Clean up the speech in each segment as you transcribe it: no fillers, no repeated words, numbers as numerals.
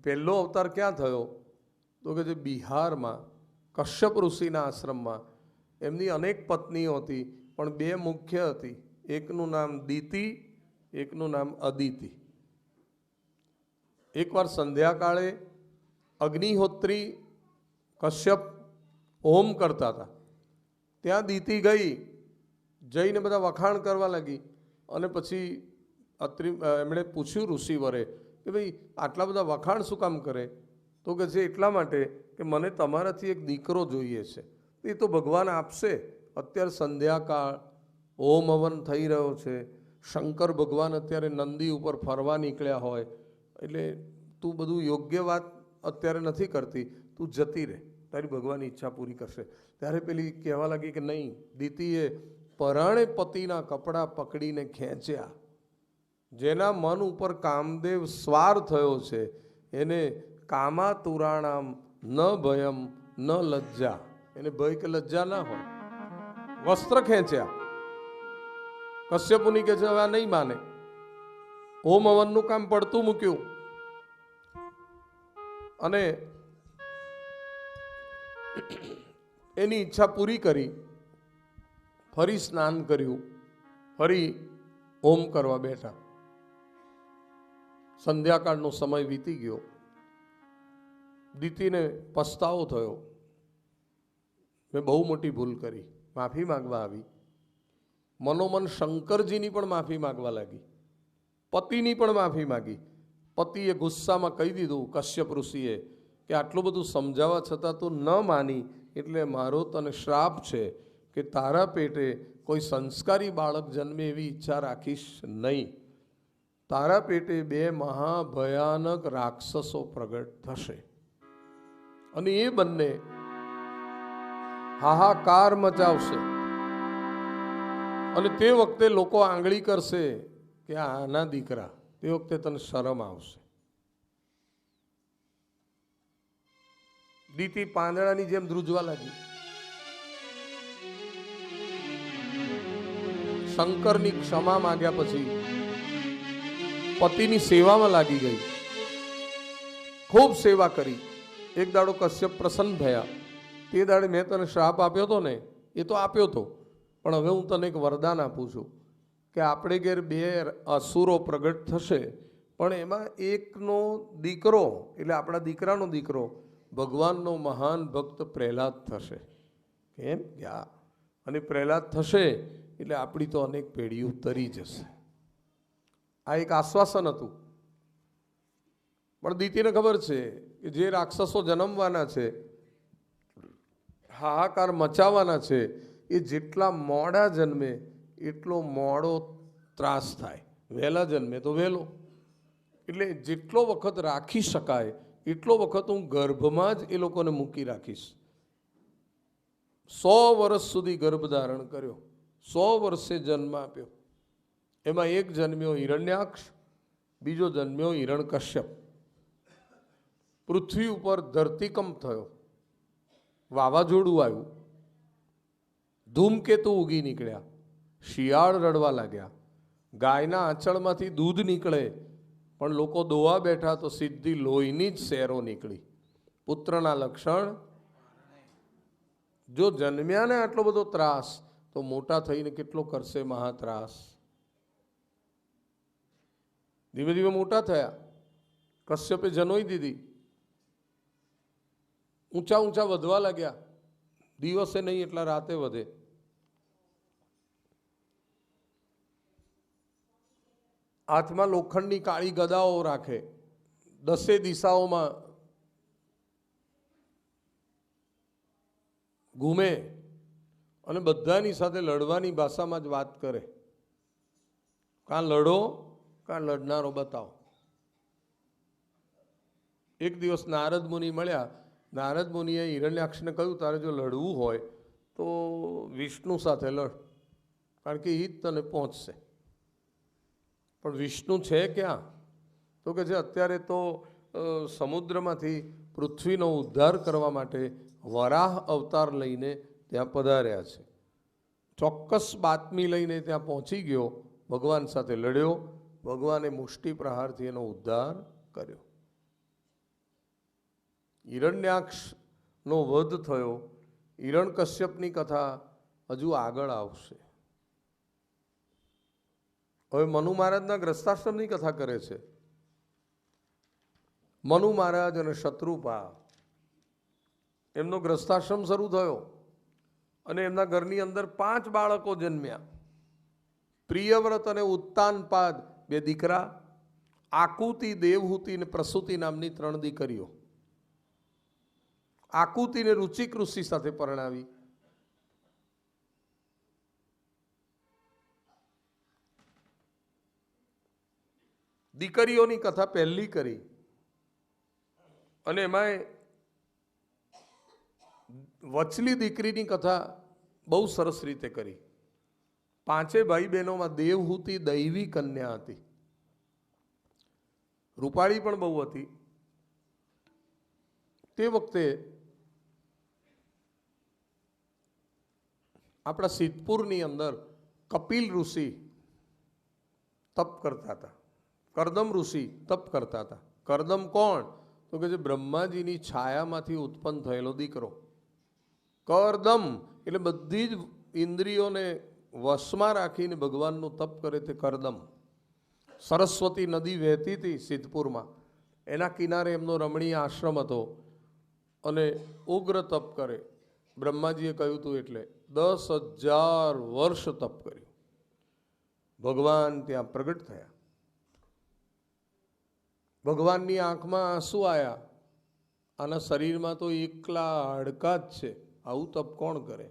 પહેલો અવતાર ક્યાં થયો? તો કે જે બિહારમાં કશ્યપ ઋષિના આશ્રમમાં એમની અનેક પત્નીઓ હતી, પણ બે મુખ્ય હતી. એકનું નામ દિતિ, એકનું નામ અદિતિ. એકવાર સંધ્યાકાળે અગ્નિહોત્રી કશ્યપ હોમ કરતા હતા. ત્યાં દિતિ ગઈ, જઈને બધા વખાણ કરવા લાગી. અને પછી એમણે પૂછ્યું ઋષિવરે કે ભાઈ આટલા બધા વખાણ શું કામ કરે? તો કે છે એટલા માટે કે મને તમારાથી એક દીકરો જોઈએ છે. એ તો ભગવાન આપશે. અત્યારે સંધ્યાકાળ, હોમ હવન થઈ રહ્યો છે, શંકર ભગવાન અત્યારે નંદી ઉપર ફરવા નીકળ્યા હોય, એટલે તું બધું યોગ્ય વાત અત્યારે નથી કરતી, તું જતી રહે, તારી ભગવાન ઈચ્છા પૂરી કરશે. ત્યારે પેલી કહેવા લાગી કે નહીં, દીતીએ પરાણે પતિના કપડાં પકડીને ખેંચ્યા. જેના મન ઉપર કામદેવ સ્વાર થયો છે એને કામાતુરાણામ ન ભયમ ન લજ્જા, એને ભય કે લજ્જા ના હોય. વસ્ત્ર ખેંચ્યા. કશ્યપુની કે છે હવે આ નહીં માને. હોમ હવનનું કામ પડતું મૂક્યું અને એની ઈચ્છા પૂરી કરી. ફરી સ્નાન કર્યું, ફરી હોમ કરવા બેઠા. સંધ્યાકાળનો સમય વીતી ગયો. દીતીને પસ્તાવો થયો, મેં બહુ મોટી ભૂલ કરી. માફી માંગવા આવી. મનોમન શંકરજીની પણ માફી માંગવા લાગી, પતિની પણ માફી માંગી. પતિએ ગુસ્સામાં કહી દીધું કશ્યપ ઋષિએ કે આટલું બધું સમજાવવા છતાં તું ન માની, એટલે મારો તને શ્રાપ છે કે તારા પેટે કોઈ સંસ્કારી બાળક જન્મે એવી ઈચ્છા રાખીશ નહીં. તારા પેટે બે મહાભયાનક રાક્ષસો પ્રગટ થશે અને એ બંને હાહાકાર મચાવશે. અને તે વખતે લોકો આંગળી કરશે કે આના દીકરા. તે વખતે તને શરમ આવશે. દીતી પાંદડાની જેમ ધ્રુજવા લાગી. શંકરની ક્ષમા માંગ્યા પછી પતિની સેવામાં લાગી ગઈ. ખૂબ સેવા કરી. એક દાડો કશ્યપ પ્રસન્ન થયા. તે દાડે મેં તને શ્રાપ આપ્યો હતો ને, એ તો આપ્યો હતો, પણ હવે હું તને એક વરદાન આપું છું કે આપણે ઘેર બે અસુરો પ્રગટ થશે, પણ એમાં એકનો દીકરો એટલે આપણા દીકરાનો દીકરો ભગવાનનો મહાન ભક્ત પ્રહલાદ થશે. કેમ? યા. અને પ્રહલાદ થશે એટલે આપણી તો અનેક પેઢીઓ તરી જશે. આ એક આશ્વાસન હતું. પણ દીતીને ખબર છે કે જે રાક્ષસો જન્મવાના છે, હાહાકાર મચાવવાના છે, એ જેટલા મોડા જન્મે એટલો મોડો ત્રાસ થાય, વહેલા જન્મે તો વહેલો. એટલે જેટલો વખત રાખી શકાય એટલો વખત હું ગર્ભમાં જ એ લોકોને મૂકી રાખીશ. 100 વર્ષ સુધી ગર્ભ ધારણ કર્યો, 100 વર્ષે જન્મ આપ્યો. એમાં એક જન્મ્યો હિરણ્યાક્ષ, બીજો જન્મ્યો હિરણકશ્યપ. પૃથ્વી ઉપર ધરતીકંપ થયો, વાવાઝોડું આવ્યું, ધૂમકેતુ ઉગી નીકળ્યા, શિયાળ રડવા લાગ્યા, ગાયના આંચળમાંથી દૂધ નીકળે પણ લોકો દોવા બેઠા તો સીધી લોહીની જ શેરો નીકળી. પુત્રના લક્ષણ. જો જન્મ્યા ને આટલો બધો ત્રાસ, તો મોટા થઈને કેટલો કરશે મહાત્રાસ. ધીમે ધીમે મોટા થયા. કશ્યપે જનોઈ દીધી. ઊંચા ઊંચા વધવા લાગ્યા. દિવસે નહીં એટલા રાતે વધે. હાથમાં લોખંડની કાળી ગદાઓ રાખે, 10 દિશાઓમાં ઘૂમે અને બધાની સાથે લડવાની ભાષામાં જ વાત કરે. કાં લડો કાં લડનારો બતાવો. એક દિવસ નારદ મુનિ મળ્યા. નારદ મુનિએ હિરણ્યાક્ષને કહ્યું તારે જો લડવું હોય તો વિષ્ણુ સાથે લડ, કારણ કે એ જ તને પહોંચશે. પણ વિષ્ણુ છે ક્યાં? તો કે છે અત્યારે તો સમુદ્રમાંથી પૃથ્વીનો ઉદ્ધાર કરવા માટે વરાહ અવતાર લઈને ત્યાં પધાર્યા છે. ચોક્કસ બાતમી લઈને ત્યાં પહોંચી ગયો, ભગવાન સાથે લડ્યો, ભગવાને મુષ્ટિ પ્રહારથી એનો ઉદ્ધાર કર્યો. હિરણ્યાક્ષનો વધ થયો, હિરણ્યકશ્યપની કથા હજુ આગળ આવશે. હવે મનુ મહારાજના ગ્રસ્તાશ્રમની કથા કરે છે. મનુ મહારાજ અને શત્રુપા એમનો ગ્રસ્તાશ્રમ શરૂ થયો અને એમના ઘરની અંદર 5 બાળકો જન્મ્યા. પ્રિયવ્રત અને ઉત્તાનપાદ 2 દીકરા, આકુતિ, દેવહૂતિ અને પ્રસૂતિ નામની 3 દીકરીઓ. આકુતિને રુચિક ઋષિ સાથે પરણાવી. દીકરીઓની કથા પહેલી કરી અને એમાંય વચલી દીકરીની કથા બહુ સરસ રીતે કરી. 5 ભાઈ બહેનોમાં દેવહૂતિ દૈવી કન્યા હતી. રૂપાળી પણ બહુ હતી. તે વખતે આપણા સિદ્ધપુરની અંદર કપિલ ઋષિ તપ કરતા હતા. કરદમ ઋષિ તપ કરતા હતા. કરદમ કોણ? તો કે જે બ્રહ્માજીની છાયામાંથી ઉત્પન્ન થયેલો દીકરો. કરદમ એટલે બધી જ ઇન્દ્રિયોને વશમાં રાખીને ભગવાનનું તપ કરે તે કરદમ. સરસ્વતી નદી વહેતી હતી સિદ્ધપુરમાં, એના કિનારે એમનો રમણીય આશ્રમ હતો અને ઉગ્ર તપ કરે. બ્રહ્માજીએ કહ્યું હતું એટલે 10,000 વર્ષ તપ કર્યું. ભગવાન ત્યાં પ્રગટ થયા. ભગવાનની આંખમાં આંસુ આવ્યા. આના શરીરમાં તો એકલા હાડકા જ છે, આવું તપ કોણ કરે?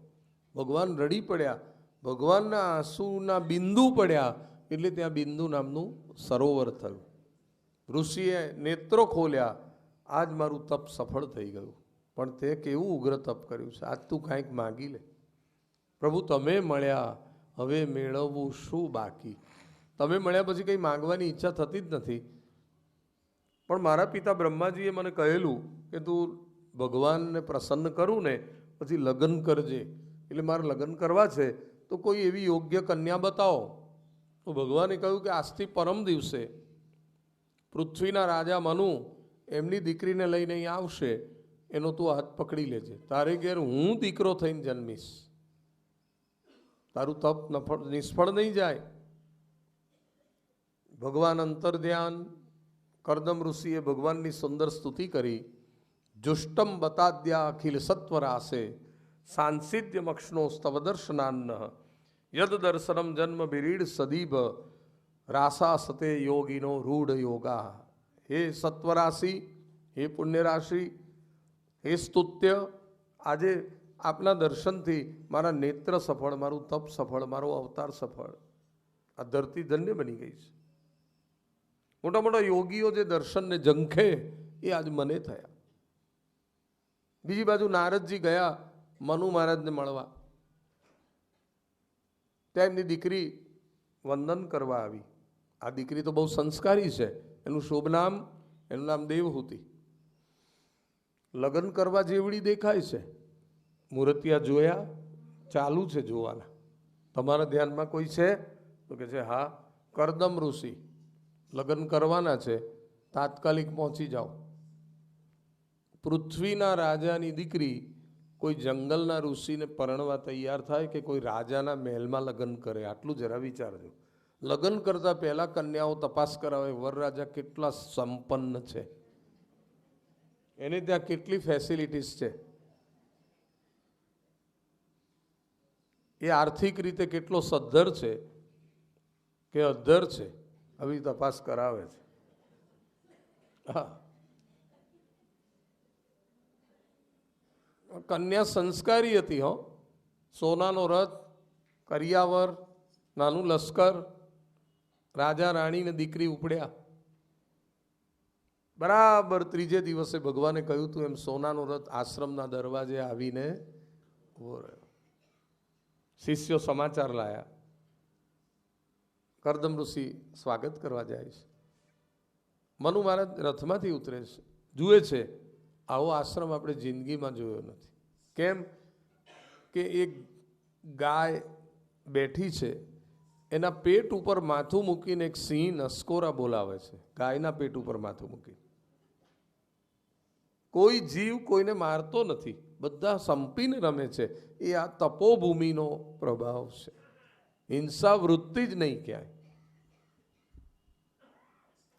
ભગવાન રડી પડ્યા. ભગવાનના આંસુના બિંદુ પડ્યા એટલે ત્યાં બિંદુ નામનું સરોવર થયું. ઋષિએ નેત્રો ખોલ્યા, આજ મારું તપ સફળ થઈ ગયું. પણ તે કેવું ઉગ્ર તપ કર્યું છે, આજ તું કાંઈક માગી લે. પ્રભુ તમે મળ્યા, હવે મેળવવું શું બાકી? તમે મળ્યા પછી કંઈ માગવાની ઈચ્છા થતી જ નથી. પણ મારા પિતા બ્રહ્માજીએ મને કહેલું કે તું ભગવાનને પ્રસન્ન કરું ને પછી લગ્ન કરજે. એટલે મારે લગ્ન કરવા છે તો કોઈ એવી યોગ્ય કન્યા બતાવો. તો ભગવાને કહ્યું કે આજથી પરમ દિવસે પૃથ્વીના રાજા મનુ એમની દીકરીને લઈને અહીં આવશે, એનો તું હાથ પકડી લેજે. તારે ઘેર હું દીકરો થઈને જન્મીશ, તારું તપ નિષ્ફળ નહીં જાય. ભગવાન અંતર ધ્યાન. કરદમ ઋષિએ ભગવાનની સુંદર સ્તુતિ કરી. જુષ્ટમ બતાદ્યા અખિલ સત્વરાસે સાંસિધ્યમક્ષણો સ્તવ દર્શનાન્ન યદ દર્શનમ જન્મ બિરીડ સદીભ રાસા સતે યોગીનો રૂઢ યોગા. હે સત્વરાશિ, હે પુણ્યરાશિ, હે સ્તુત્ય, આજે આપના દર્શનથી મારા નેત્ર સફળ, મારું તપ સફળ, મારો અવતાર સફળ. આ ધરતી ધન્ય બની ગઈ છે. મોટા મોટા યોગીઓ જે દર્શનને ઝંખે એ આજ મને થયા. બીજી બાજુ નારદજી ગયા મનુ મહારાજને મળવા. ત્યાં એમની દીકરી વંદન કરવા આવી. આ દીકરી તો બહુ સંસ્કારી છે. એનું શુભ નામ, એનું નામ દેવહૂતિ. લગ્ન કરવા જેવડી દેખાય છે. મૂર્તિયા જોયા, ચાલુ છે જોવાના. તમારા ધ્યાનમાં કોઈ છે? તો કે છે હા, કરદમ ઋષિ લગ્ન કરવાના છે, તાત્કાલિક પહોંચી જાઓ. પૃથ્વીના રાજાની દીકરી કોઈ જંગલના ઋષિને પરણવા તૈયાર થાય કે કોઈ રાજાના મહેલમાં લગ્ન કરે? આટલું જરા વિચારજો. લગ્ન કરતા પહેલા કન્યાઓ તપાસ કરાવે વરરાજા કેટલા સંપન્ન છે, એને ત્યાં કેટલી ફેસિલિટીઝ છે, એ આર્થિક રીતે કેટલો સદ્ધર છે કે અધ્ધર છે, આવી તપાસ કરાવે છે. હા, કન્યા સંસ્કારી હતી. હો, સોનાનો રથ, કરિયાવર, નાનું લશ્કર, રાજા રાણીને દીકરી ઉપડ્યા. બરાબર ત્રીજે દિવસે ભગવાને કહ્યું તું એમ સોનાનો રથ આશ્રમના દરવાજે આવીને ઉભો રહ્યો. શિષ્યો સમાચાર લાયા. કરદમ ઋષિ સ્વાગત કરવા જાય છે. મનુ મહારાજ રથમાંથી ઉતરે છે, જુએ છે આવો આશ્રમ આપણે જિંદગીમાં જોયો નથી. કેમ કે એક ગાય બેઠી છે, એના પેટ ઉપર માથું મૂકીને એક સિંહ નસકોરા બોલાવે છે. ગાયના પેટ ઉપર માથું મૂકી. કોઈ જીવ કોઈને મારતો નથી, બધા સંપીને રમે છે. એ આ તપોભૂમિનો પ્રભાવ છે. હિંસા વૃત્તિ જ નહીં ક્યાંય.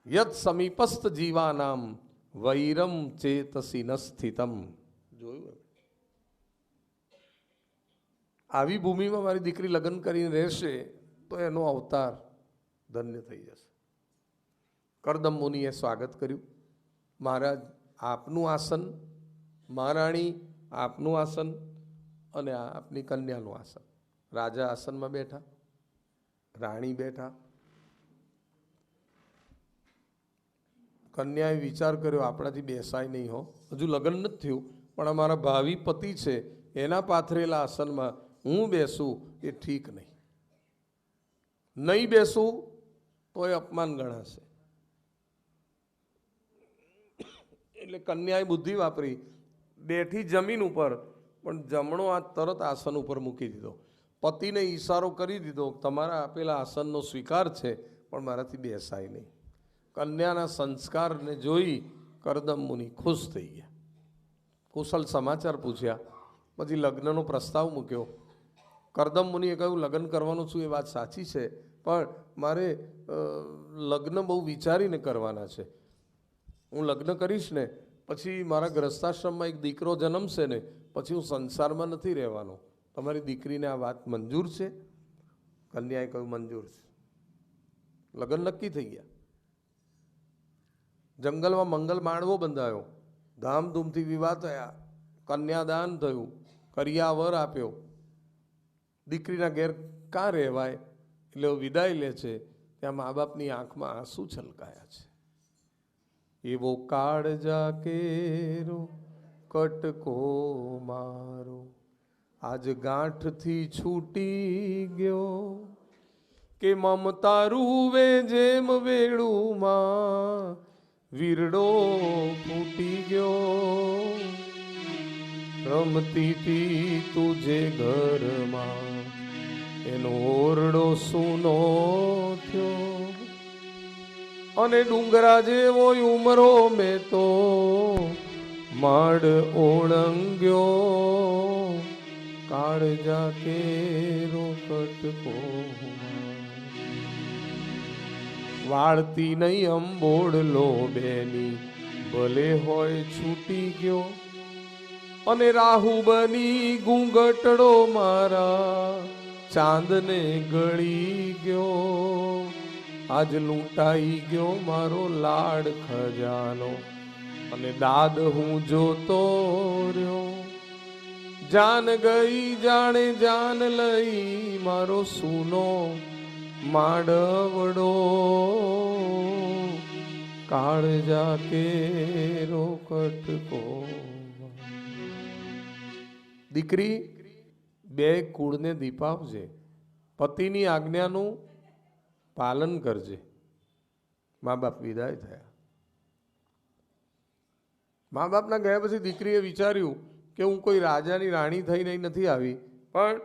યત સમીપસ્થ જીવાનામ વૈરમ ચેતસી ન સ્થિતમ. જોયું? આવી ભૂમિમાં મારી દીકરી લગ્ન કરીને રહેશે તો એનો અવતાર ધન્ય થઈ જશે. કરદમ મુનિએ સ્વાગત કર્યું. મહારાજ, આપનું આસન, મહારાણી આપનું આસન, અને આપની કન્યાનું આસન. રાજા આસનમાં બેઠા, રાણી બેઠા. કન્યાએ વિચાર કર્યો, આપણાથી બેસાય નહીં હો, હજુ લગ્ન નથી થયું, પણ અમારા ભાવિ પતિ છે એના પાથરેલા આસનમાં હું બેસું એ ઠીક નહીં. નહીં બેસું તો એ અપમાન ગણાશે. એટલે કન્યાએ બુદ્ધિ વાપરી, બેઠી જમીન ઉપર, પણ જમણો હાથ તરત આસન ઉપર મૂકી દીધો. પતિને ઈશારો કરી દીધો, તમારા આપેલા આસનનો સ્વીકાર છે, પણ મારાથી બેસાય નહીં. કન્યાના સંસ્કારને જોઈ કરદમ મુનિ ખુશ થઈ ગયા. કુશલ સમાચાર પૂછ્યા, પછી લગ્નનો પ્રસ્તાવ મૂક્યો. કરદમ મુનિએ કહ્યું, લગ્ન કરવાનું છું એ વાત સાચી છે, પણ મારે લગ્ન બહુ વિચારીને કરવાના છે. હું લગ્ન કરીશ ને પછી મારા ગ્રસ્તાશ્રમમાં એક દીકરો જન્મશે ને પછી હું સંસારમાં નથી રહેવાનો. તમારી દીકરીને આ વાત મંજૂર છે? કન્યાએ કહ્યું, મંજૂર છે. લગ્ન નક્કી થઈ ગયા. જંગલમાં મંગલ માંડવો બંધાયો, ધામધૂમથી વિવાહ થયા, કન્યાદાન થયું, કરિયાવર આપ્યો. દીકરીના ઘેર કાં રહેવાય એટલે વિદાય લે છે, ત્યાં મા બાપની આંખમાં આંસુ છલકાયા છે. એવો કાળજા કેરો કટકો મારો આજ ગાંઠથી છૂટી ગયો, કે મમતા રૂવે જેમ વેળુમાં વીરડો ફૂટી ગયો. રમતી તી તુજે ઘરમાં એનો ઓરડો સૂનો થયો, અને ડુંગરા જેવો ઉમરો મેં તો માડ ઓળંગ્યો. કાળજા કેરો કટકો વાળતી નહીં અંબોડલો બેની ભલે હોય છૂટી ગયો, અને રાહુ બની ઘૂંઘટડો મારા ચાંદને ગળી ગયો. આજ લૂંટાઈ ગયો મારો લાડ ખજાનો, અને દાદ હું જોતો રહ્યો. જાન ગઈ જાણે જાન લઈ મારો સૂનો માડવડો. કાળજા કેરો કટકો. દીકરી, બે કુળને દીપાવજે, પતિની આજ્ઞાનું પાલન કરજે. મા બાપ વિદાય થયા. મા બાપના ગયા પછી દીકરીએ વિચાર્યું કે હું કોઈ રાજાની રાણી થઈને નથી આવી, પણ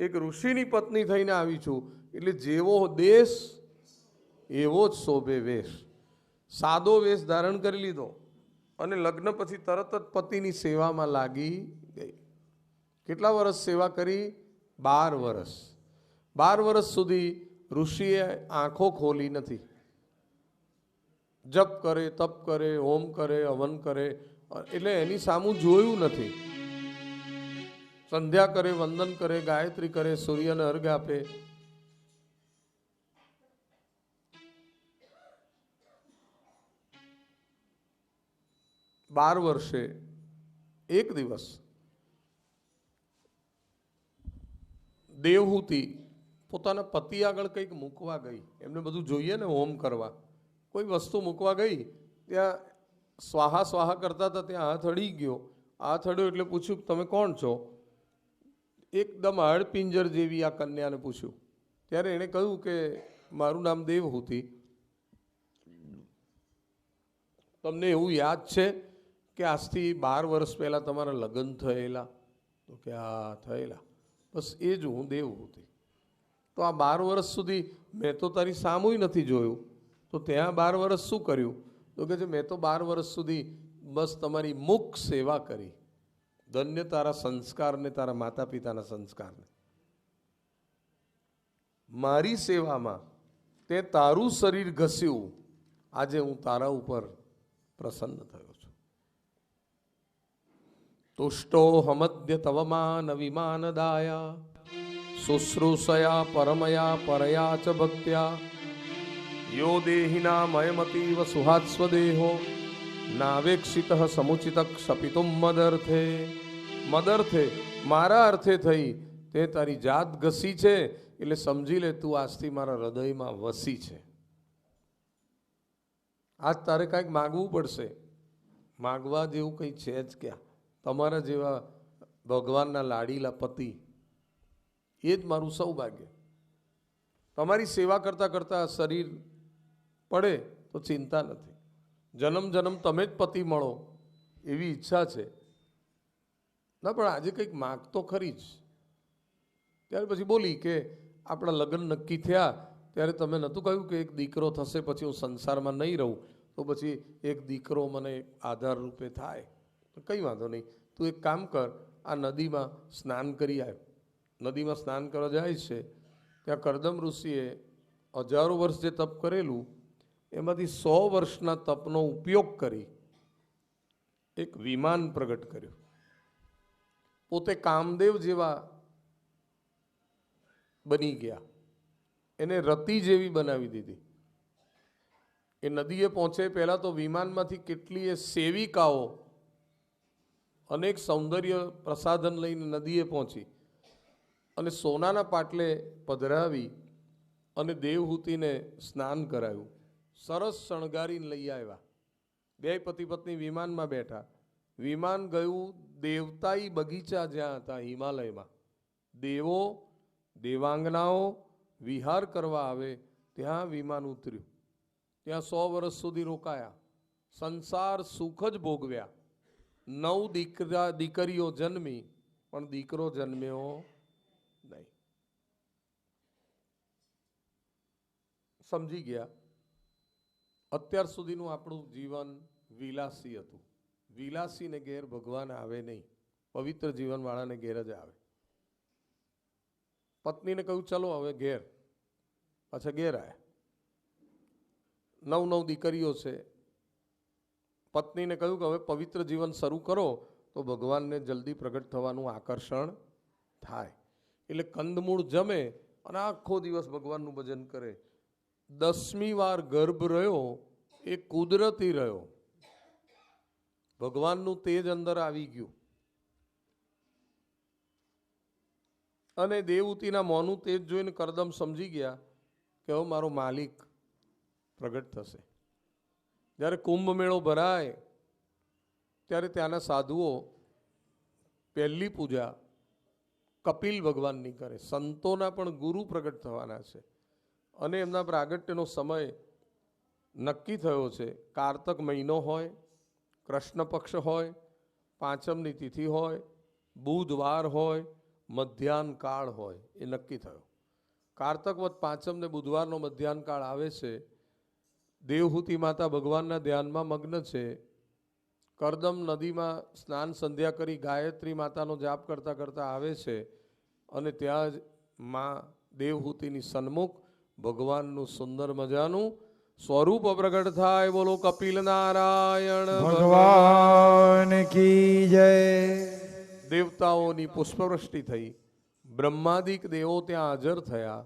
એક ઋષિની પત્ની થઈને આવી છું, એટલે જેવો દેશ એવો જ શોભે વેશ. સાદો વેશ ધારણ કરી લીધો અને લગ્ન પછી તરત જ પતિની સેવામાં લાગી ગઈ. કેટલા વર્ષ સેવા કરી? 12 વર્ષ. 12 વર્ષ સુધી ઋષિએ આંખો ખોલી નથી. જપ કરે, તપ કરે, હોમ કરે, હવન કરે, એટલે એની સામું જોયું નથી. સંધ્યા કરે, વંદન કરે, ગાયત્રી કરે, સૂર્યને અર્ઘ આપે. બાર વર્ષે એક દિવસ દેવહૂતિ પોતાના પતિ આગળ કંઈક મૂકવા ગઈ. એમને બધું જોઈએ ને હોમ કરવા. કોઈ વસ્તુ મૂકવા ગઈ, ત્યાં સ્વાહા સ્વાહા કરતા હતા, ત્યાં હાથ અડી ગયો. હાથ અડ્યો એટલે પૂછ્યું, તમે કોણ છો? એકદમ હાડપિંજર જેવી આ કન્યાને પૂછ્યું. ત્યારે એણે કહ્યું કે મારું નામ દેવહૂતિ. તમને એવું યાદ છે કે આજથી 12 વર્ષ પહેલાં તમારા લગ્ન થયેલા? તો કે હા થયેલા. બસ એ જ હું દેવહૂતિ. તો આ 12 વર્ષ સુધી મેં તો તારી સામુય નથી જોયું, તો ત્યાં 12 વર્ષ શું કર્યું? તો કે છે મેં તો 12 વર્ષ સુધી બસ તમારી મુખ સેવા કરી. ધન્ય તારા સંસ્કારને, તારા માતા પિતાના સંસ્કારને. મારી સેવામાં તે તારું શરીર ઘસ્યું, આજે હું તારા ઉપર પ્રસન્ન થયો છું. તુષ્ટો હમદ્ય તવ માન વિમાનદાયા શુશ્રૂષયા પરમયા પરયા ચ ભક્ત્યા યો દેહિના મયમતીવ સુહાત્સ્વદેહો નાવેક્ષિત સમુચિત ક્ષપિતુમ મદર્થે. મદર્થે મારા અર્થે થઈ તે તારી જાત ઘસી છે, એટલે સમજી લે તું આજથી મારા હૃદયમાં વસી છે. આજ તારે કાંઈક માગવું પડશે. માગવા જેવું કંઈ છે જ ક્યાં? તમારા જેવા ભગવાનના લાડીલા પતિ, એ જ મારું સૌભાગ્ય. તમારી સેવા કરતાં કરતાં શરીર પડે તો ચિંતા નથી. જન્મ જન્મ તમે જ પતિ મળો એવી ઈચ્છા છે. ના પણ આજે કંઈક માગ તો ખરી જ. ત્યારે પછી બોલી કે આપણા લગ્ન નક્કી થયા ત્યારે તમે નહોતું કહ્યું કે એક દીકરો થશે, પછી હું સંસારમાં નહીં રહું, તો પછી એક દીકરો મને આધાર રૂપે થાય. તો કંઈ વાંધો નહીં, તું એક કામ કર, આ નદીમાં સ્નાન કરી આવ. નદીમાં સ્નાન કરવા જાય છે ત્યાં કરદમ ઋષિએ હજારો વર્ષ જે તપ કરેલું એમાંથી 100 વર્ષના તપનો ઉપયોગ કરી એક વિમાન પ્રગટ કર્યું. પોતે કામદેવ જેવા બની ગયા, એને રતિ જેવી બનાવી દીધી. એ નદીએ પહોંચે પહેલાં તો વિમાનમાંથી કેટલીય સેવિકાઓ અનેક સૌંદર્ય પ્રસાધન લઈને નદીએ પહોંચી અને સોનાના પાટલે પધરાવી અને દેવહૂતિને સ્નાન કરાવ્યું. સરસ શણગારીને લઈ આવ્યા. બે પતિ પત્ની વિમાનમાં બેઠા. વિમાન ગયું દેવતાઈ બગીચા જ્યાં હતા હિમાલયમાં. દેવો દેવાંગનાઓ વિહાર કરવા આવે ત્યાં વિમાન ઉતર્યું. ત્યાં 100 વર્ષ સુધી રોકાયા. સંસાર સુખ જ ભોગવ્યા. 9 દીકરીઓ જન્મી પણ દીકરો જન્મ્યો નહીં. સમજી ગયા અત્યાર સુધીનું આપણું જીવન વિલાસી હતું. વિલાસીને ઘેર ભગવાન આવે નહીં, પવિત્ર જીવનવાળાને ઘેર જ આવે. પત્નીને કહ્યું ચલો હવે ઘેર. પાછા ઘેર આવ્યા. 9 દીકરીઓ છે. પત્નીને કહ્યું કે હવે પવિત્ર જીવન શરૂ કરો તો ભગવાનને જલ્દી પ્રગટ થવાનું આકર્ષણ થાય. એટલે કંદમૂળ જમે અને આખો દિવસ ભગવાનનું ભજન કરે. 10મી વાર ગર્ભ રહ્યો એ કુદરતી રહ્યો. ભગવાનનું તેજ અંદર આવી ગયું અને દેવહૂતિના મોંનું તેજ જોઈને કરદમ સમજી ગયા કે હવે મારો માલિક પ્રગટ થશે. જ્યારે કુંભ મેળો ભરાય ત્યારે ત્યાંના સાધુઓ પહેલી પૂજા કપિલ ભગવાનની કરે. સંતોના પણ ગુરુ પ્રગટ થવાના છે અને એમના પ્રાગટ્યનો સમય નક્કી થયો છે. કારતક મહિનો હોય, કૃષ્ણ પક્ષ હોય, પાંચમની તિથિ હોય, બુધવાર હોય, મધ્યાહન કાળ હોય, એ નક્કી થયો. કારતક વદ પાંચમ ને બુધવારનો મધ્યાહન કાળ આવે છે. દેવહૂતિ માતા ભગવાનના ધ્યાનમાં મગ્ન છે. કરદમ નદીમાં સ્નાન સંધ્યા કરી ગાયત્રી માતાનો જાપ કરતાં કરતાં આવે છે અને ત્યાં જ માં દેવહૂતિની સન્મુખ ભગવાનનું સુંદર મજાનું સ્વરૂપ પ્રગટ થાય. બોલો કપિલ નારાયણ ભગવાન કી જય. દેવતાઓની પુષ્પવૃષ્ટિ થઈ. બ્રહ્માદિક દેવો ત્યાં હાજર થયા.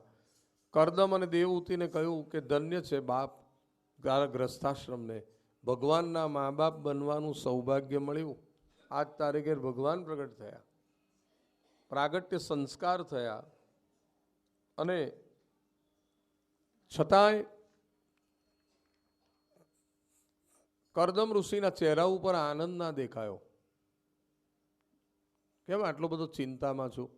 કરદમ અને દેવહૂતિને કહ્યું કે ધન્ય છે બાપ તારા ગ્રસ્થાશ્રમને, ભગવાનના મા બાપ બનવાનું સૌભાગ્ય મળ્યું. આજ તારે ઘેર ભગવાન પ્રગટ થયા, પ્રાગટ્ય સંસ્કાર થયા અને છતાંય કરદમ ઋષિના ચહેરા ઉપર આનંદ ના દેખાયો. કેમ આટલો બધો ચિંતામાં છું?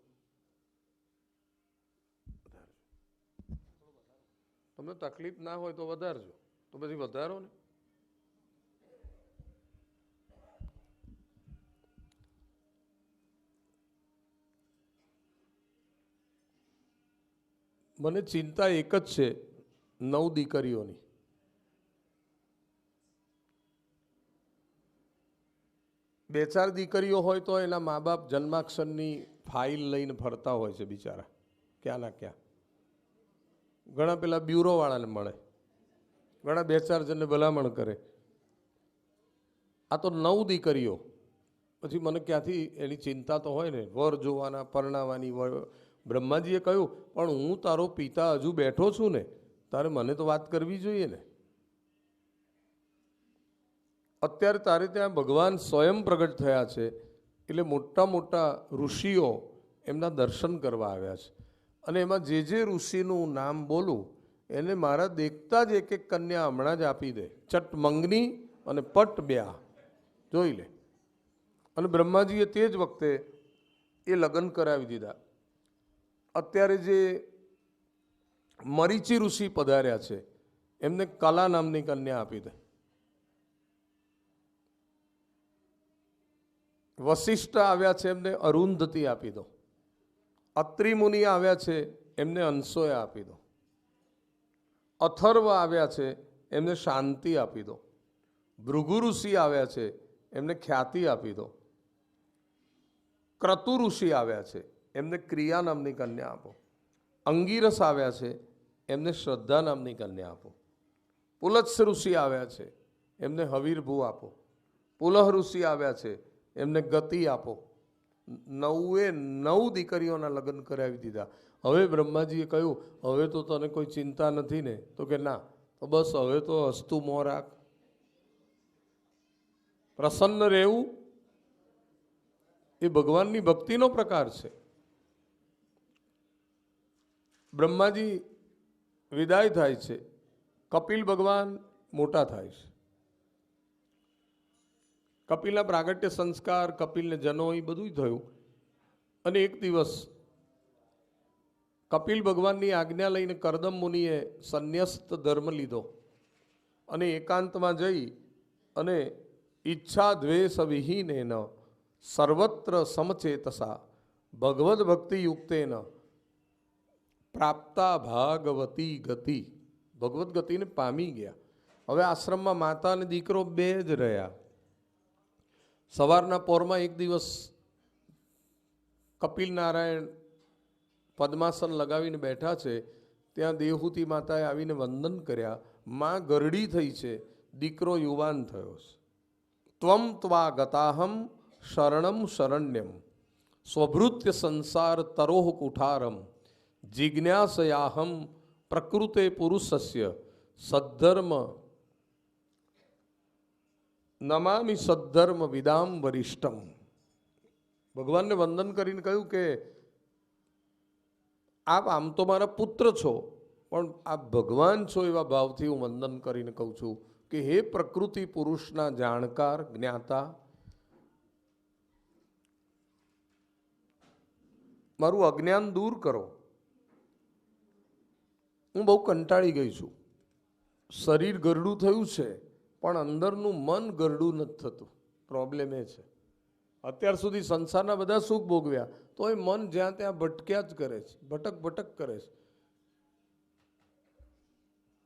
તમને તકલીફ ના હોય તો વધારજો, તો પછી વધારો ને. મને ચિંતા એક જ છે, 9 દીકરીઓની. બે ચાર દીકરીઓ હોય તો એના મા બાપ જન્માક્ષરની ફાઇલ લઈને ફરતા હોય છે બિચારા, ક્યાં ના ક્યાં. ઘણા પેલા બ્યુરોવાળાને મળે, ઘણા બે ચાર જણને ભલામણ કરે. આ તો 9 દીકરીઓ, પછી મને ક્યાંથી એની ચિંતા તો હોય ને, વર જોવાના, પરણાવાની. બ્રહ્માજીએ કહ્યું, પણ હું તારો પિતા હજુ બેઠો છું ને, તારે મને તો વાત કરવી જોઈએ ને. અત્યારે તારે ત્યાં ભગવાન સ્વયં પ્રગટ થયા છે, એટલે મોટા મોટા ઋષિઓ એમના દર્શન કરવા આવ્યા છે. અને એમાં જે ઋષિનું નામ બોલું એને મારા દેખતા જ એક કન્યા હમણાં જ આપી દે. ચટ મંગની અને પટ બ્યા, જોઈ લે. અને બ્રહ્માજીએ તે જ વખતે એ લગ્ન કરાવી દીધા. અત્યારે જે મરીચી ઋષિ પધાર્યા છે એમને કલા નામની કન્યા આપી દે. વશિષ્ઠ આવ્યા છે એમને અરુંધતી આપી દો. અત્રિ મુનિ આવ્યા છે એમને અંશોય આપી દો. અથર્વ આવ્યા છે એમને શાંતિ આપી દો. ભૃગુ ઋષિ આવ્યા છે એમને ખ્યાતિ આપી દો. ક્રતુ ઋષિ આવ્યા છે એમને ક્રિયા નામની કન્યા આપો. અંગીરસ આવ્યા છે એમને શ્રદ્ધા નામની કન્યા આપો. પુલત્સ ઋષિ આવ્યા છે એમને હવીરભૂ આપો. પુલહ ઋષિ આવ્યા છે એમને ગતિ આપો. 9 દીકરીઓના લગ્ન કરાવી દીધા. હવે બ્રહ્માજીએ કહ્યું, હવે તો તને કોઈ ચિંતા નથી ને? તો કે ના, તો બસ હવે તો હસતું મોં રાખ, પ્રસન્ન રહેવું એ ભગવાનની ભક્તિનો પ્રકાર છે. બ્રહ્માજી વિદાય થાય છે, કપિલ ભગવાન મોટા થાય છે. કપિલના પ્રાગટ્ય સંસ્કાર, કપિલને જનો, એ બધું થયું. અને એક દિવસ કપિલ ભગવાનની આજ્ઞા લઈને કરદમ મુનિએ સંન્યસ્ત ધર્મ લીધો અને એકાંતમાં જઈ અને ઈચ્છા દ્વેષ વિહીનેન સર્વત્ર સમચેતસા ભગવદ ભક્તિ યુક્તેન પ્રાપ્તા ભાગવતી ગતિ, ભગવદ ગતિને પામી ગયા. હવે આશ્રમમાં માતા અને દીકરો 2 જ રહ્યા. સવારના પોરમાં એક દિવસ કપિલ નારાયણ પદ્માસન લગાવીને બેઠા છે, ત્યાં દેવહૂતિ માતાએ આવીને વંદન કર્યા. માં ગરડી થઈ છે, દીકરો યુવાન થયો છે. ત્વમ ત્વા ગતાહમ શરણમ શરણ્યમ સ્વભૃત્ય સંસાર તરોહ કુઠારમ જિજ્ઞાસયાહમ પ્રકૃતે પુરુષસ્ય સદ્ધર્મ નમામિ સદ્ધર્મ વિદામ વરિષ્ઠમ. ભગવાનને વંદન કરીને કહ્યું કે આપ આમ તો મારા પુત્ર છો, પણ આપ ભગવાન છો એવા ભાવથી હું વંદન કરીને કહું છું કે હે પ્રકૃતિ પુરુષના જાણકાર જ્ઞાતા, મારું અજ્ઞાન દૂર કરો. હું બહુ કંટાળી ગઈ છું. શરીર ગરડું થયું છે પણ અંદરનું મન ગરડું નથી થતું. પ્રોબ્લેમ એ છે. અત્યાર સુધી સંસારના બધા સુખ ભોગવ્યા તો એ મન જ્યાં ત્યાં ભટક્યા જ કરે છે, ભટક ભટક કરે છે.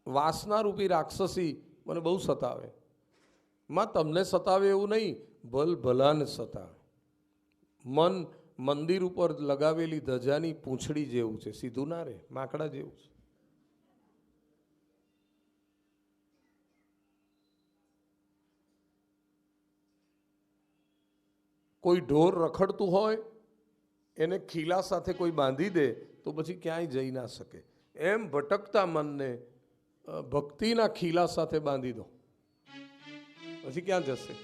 વાસનારૂપી રાક્ષસી મને બહુ સતાવે. માં તમને સતાવે એવું નહીં, ભલાને સતાવે. મન મંદિર ઉપર લગાવેલી ધજાની પૂંછડી જેવું છે, સીધું ના રહે, માકડા જેવું છે. કોઈ ઢોર રખડતું હોય એને ખીલા સાથે કોઈ બાંધી દે તો પછી ક્યાંય જઈ ના શકે. એમ ભટકતા મનને ભક્તિના ખીલા સાથે બાંધી દો, પછી ક્યાં જશે?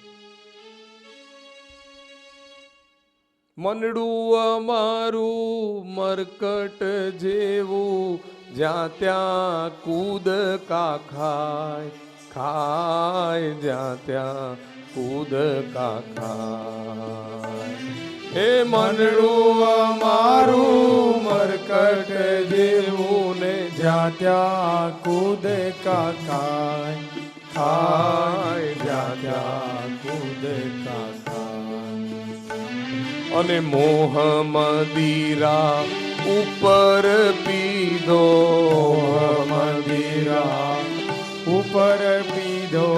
મનડું અમારું મરકટ જેવું, જ્યાં ત્યાં કૂદ કા ખાય, ખાય જ્યાં ત્યાં કૂદ કા ખાય. હે મનડું અમારું મરકટ જેવું ને, જ્યાં ત્યાં કૂદ કા ખાય, ખાય જ્યાં ત્યાં કૂદ કા ખાય. અને મોહ મદિરા ઉપર પીધો, મદિરા ઉપર પીધો,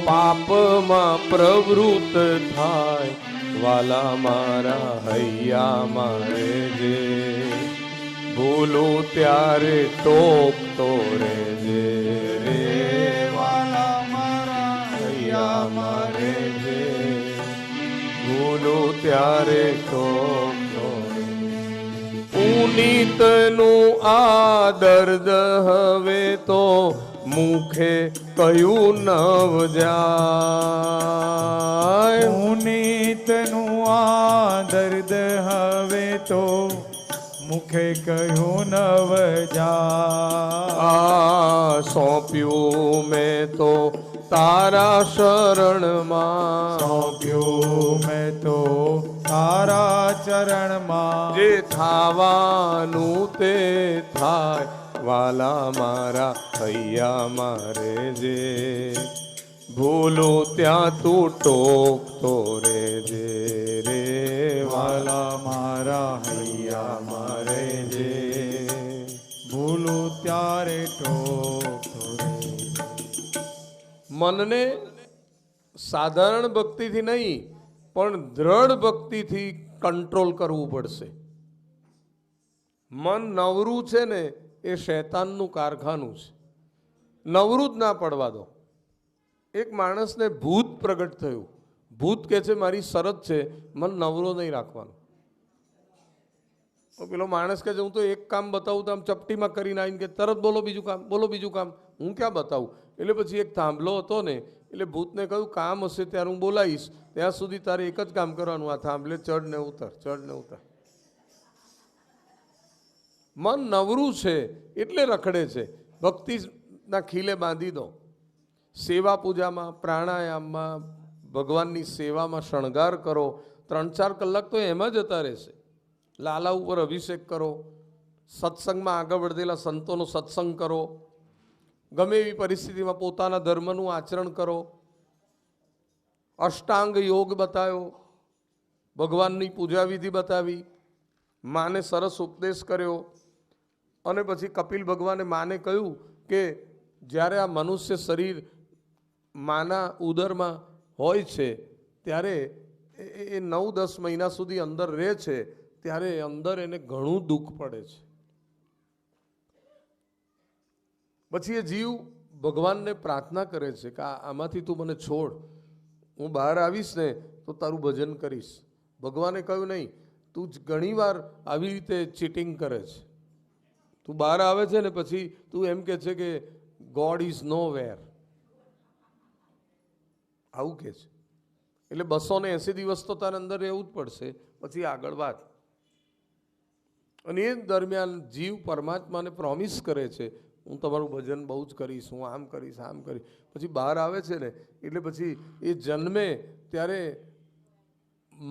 પાપમાં પ્રવૃત્ત થાય, વાલા મારા હૈયા મારે જે ભૂલું ત્યારે ટોકતો રેજે રે વાલા મારા હૈયા મારે જે ભૂલું ત્યારે ટોકતો પુનીતનું આ દર્દ હવે તો મુખે કયું નવ જાય પુનીતનું આ દર્દ હવે તો મુખે કહ્યું નવ જા સોંપ્યું મેં તો તારા શરણમાં સોંપ્યું મેં તો તારા ચરણમાં જે થાવાનું તે થાય વાલા મારા હૈયા મારે જે ભૂલું ત્યાં તું ટોકતો રેજે રે વાલા મારા હૈયા મારે જે ભૂલું ત્યારે ટોકતો રે. મનને સાધારણ ભક્તિથી નહીં પણ દ્રઢ ભક્તિથી કંટ્રોલ કરવું પડશે. મન નવરું છે ને એ શૈતાનનું કારખાનું છે. નવરું જ ના પડવા દો. એક માણસને ભૂત પ્રગટ થયું. ભૂત કહે છે મારી શરત છે મન નવરો નહીં રાખવાનો. તો પેલો માણસ કહે છે હું તો એક કામ બતાવું તો આમ ચપટીમાં કરીને આવીને કે તરત બોલો બીજું કામ, બોલો બીજું કામ. હું ક્યાં બતાવું? એટલે પછી એક થાંભલો હતો ને એટલે ભૂતને કહ્યું કામ હશે ત્યારે હું બોલાવીશ, ત્યાં સુધી તારે એક જ કામ કરવાનું, આ થાંભલે ચડ ને ઉતર, ચડ ને ઉતર. મન નવરું છે એટલે રખડે છે. ભક્તિના ખીલે બાંધી દો. સેવા પૂજામાં, પ્રાણાયામમાં, ભગવાનની સેવામાં શણગાર કરો. 3-4 કલાક તો એમાં જતા રહેશે. લાલા ઉપર અભિષેક કરો, સત્સંગમાં આગળ વધેલા સંતોનો સત્સંગ કરો, ગમે એવી પરિસ્થિતિમાં પોતાના ધર્મનું આચરણ કરો. અષ્ટાંગ યોગ બતાવ્યો, ભગવાનની પૂજા વિધિ બતાવી, માને સરસ ઉપદેશ કર્યો. અને પછી કપિલ ભગવાને માને કહ્યું કે જ્યારે આ મનુષ્ય શરીર માના ઉદરમાં હોય છે ત્યારે એ 9-10 મહિના સુધી અંદર રહે છે, ત્યારે અંદર એને ઘણું દુઃખ પડે છે. પછી એ જીવ ભગવાનને પ્રાર્થના કરે છે કે આમાંથી તું મને છોડ, હું બહાર આવીશ ને તો તારું ભજન કરીશ. ભગવાને કહ્યું નહીં, તું ઘણીવાર આવી રીતે ચીટિંગ કરે છે. તું બહાર આવે છે ને પછી તું એમ કે છે કે ગોડ ઇઝ નો વેર, આવું કે છે. એટલે 280 દિવસ તો તારે અંદર રહેવું જ પડશે, પછી આગળ વાત. અને એ દરમિયાન જીવ પરમાત્માને પ્રોમિસ કરે છે હું તમારું ભજન બહુ જ કરીશ, હું આમ કરીશ, આમ કરીશ. પછી બહાર આવે છે ને એટલે પછી એ જન્મે ત્યારે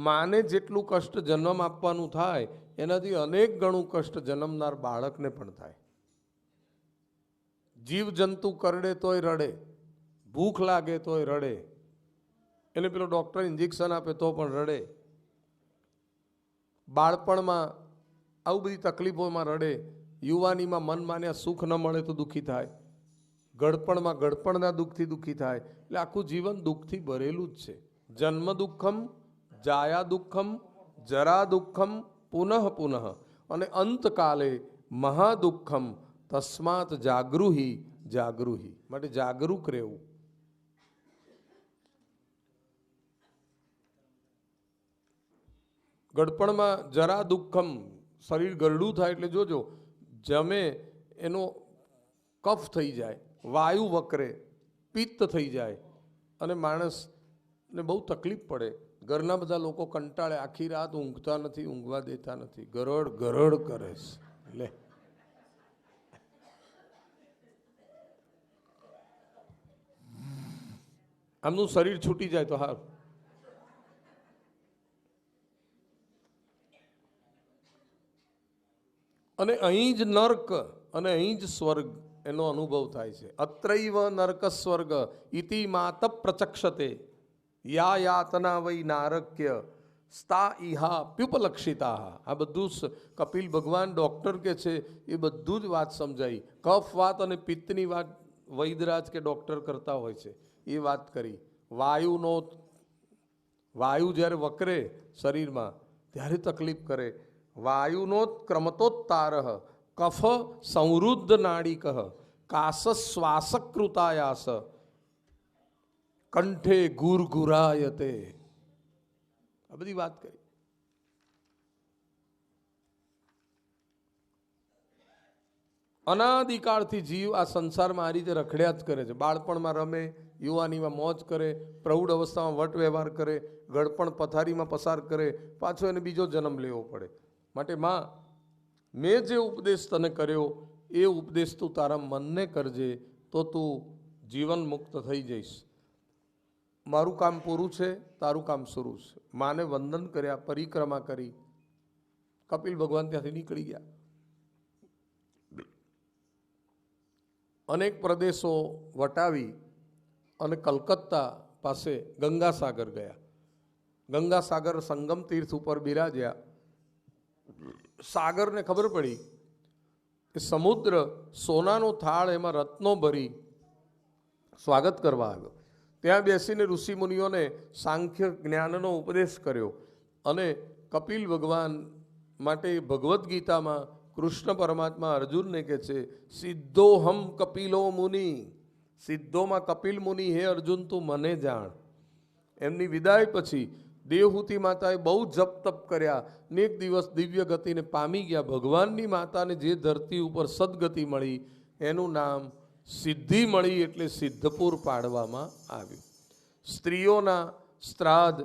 માને જેટલું કષ્ટ જન્મ આપવાનું થાય એનાથી અનેક ગણું કષ્ટ જન્મનાર બાળકને પણ થાય. જીવ જંતુ કરડે તોય રડે, ભૂખ લાગે તોય રડે, એને પેલો ડૉક્ટર ઇન્જેક્શન આપે તો પણ રડે. બાળપણમાં આવું બધી તકલીફોમાં રડે, યુવાનીમાં મન માન્યા સુખ ન મળે તો દુઃખી થાય, ગળપણમાં ગળપણના દુઃખથી દુઃખી થાય. એટલે આખું જીવન દુઃખથી ભરેલું જ છે. જન્મ દુઃખમ, જાયા દુઃખમ, જરા દુઃખમ, પુનઃ પુનઃ, અને અંતકાલે મહાદુઃખમ. તસ્માત જાગૃહી જાગૃહી, માટે જાગૃત રહેવું. ગળપણમાં જરા દુઃખમ, શરીર ગરડું થાય એટલે જોજો જમે એનો કફ થઈ જાય, વાયુ વકરે, પિત્ત થઈ જાય અને માણસને બહુ તકલીફ પડે. ઘરના બધા લોકો કંટાળે, આખી રાત ઊંઘતા નથી, ઊંઘવા દેતા નથી, ગરડ ગરડ કરે છે. લે આમનું શરીર છૂટી જાય તો હારું. અને અહીં જ નર્ક અને અહીં જ સ્વર્ગ એનો અનુભવ થાય છે. અત્રૈવ નર્ક સ્વર્ગ ઇતિ માત પ્રચક્ષતે યા યાતના વૈ નારક્ય સ્તા ઇહા પ્યુપલક્ષિતા. આ બધું જ કપિલ ભગવાન ડૉક્ટર કે છે એ બધું જ વાત સમજાઈ. કફ વાત અને પિત્તની વાત વૈદરાજ કે ડૉક્ટર કરતા હોય છે એ વાત કરી. વાયુનો વાયુ જ્યારે વકરે શરીરમાં ત્યારે તકલીફ કરે. વાયુનો ક્રમતોત્તાર કફ સંવૃદ્ધ નાડિક કાસ શ્વાસકૃતાયાસ કંઠે ગુરગુરાયતે. આ બધી વાત કરી. અનાદિકાળથી જીવ આ સંસારમાં આ રીતે રખડ્યા જ કરે છે. બાળપણમાં રમે, યુવાનીમાં મોજ કરે, પ્રૌઢ અવસ્થામાં વટ વ્યવહાર કરે, ગળપણ પથારીમાં પસાર કરે, પાછો એને બીજો જન્મ લેવો પડે. માટે માં, મેં જે ઉપદેશ તને કર્યો એ ઉપદેશ તું તારા મનને કરજે તો તું જીવન મુક્ત થઈ જઈશ. મારું કામ પૂરું છે, તારું કામ શરૂ છે. માને વંદન કર્યા, પરિક્રમા કરી, કપિલ ભગવાન ત્યાંથી નીકળી ગયા. અનેક પ્રદેશો વટાવી અને કલકત્તા પાસે ગંગાસાગર ગયા. ગંગાસાગર સંગમ તીર્થ ઉપર બિરાજ્યા. સાગરને ખબર પડી કે સમુદ્ર સોનાનો થાળ એમાં રત્નો ભરી સ્વાગત કરવા આવ્યો. ત્યાં બેસીને ઋષિ મુનિઓને સાંખ્ય જ્ઞાનનો ઉપદેશ કર્યો અને કપિલ ભગવાન માટે ભગવદ્ ગીતામાં કૃષ્ણ પરમાત્મા અર્જુનને કહે છે, સિદ્ધોહમ કપિલો મુનિ. સિદ્ધોમાં કપિલ મુનિ, હે અર્જુન તું મને જાણ. એમની વિદાય પછી દેવહૂતિ માતાએ બહુ જપ તપ કર્યા ને એક દિવસ દિવ્ય ગતિને પામી ગયા. ભગવાનની માતાને જે ધરતી ઉપર સદગતિ મળી એનું નામ સિદ્ધિ મળી, એટલે સિદ્ધપુર પાડવામાં આવ્યું. સ્ત્રીઓના શ્રાદ્ધ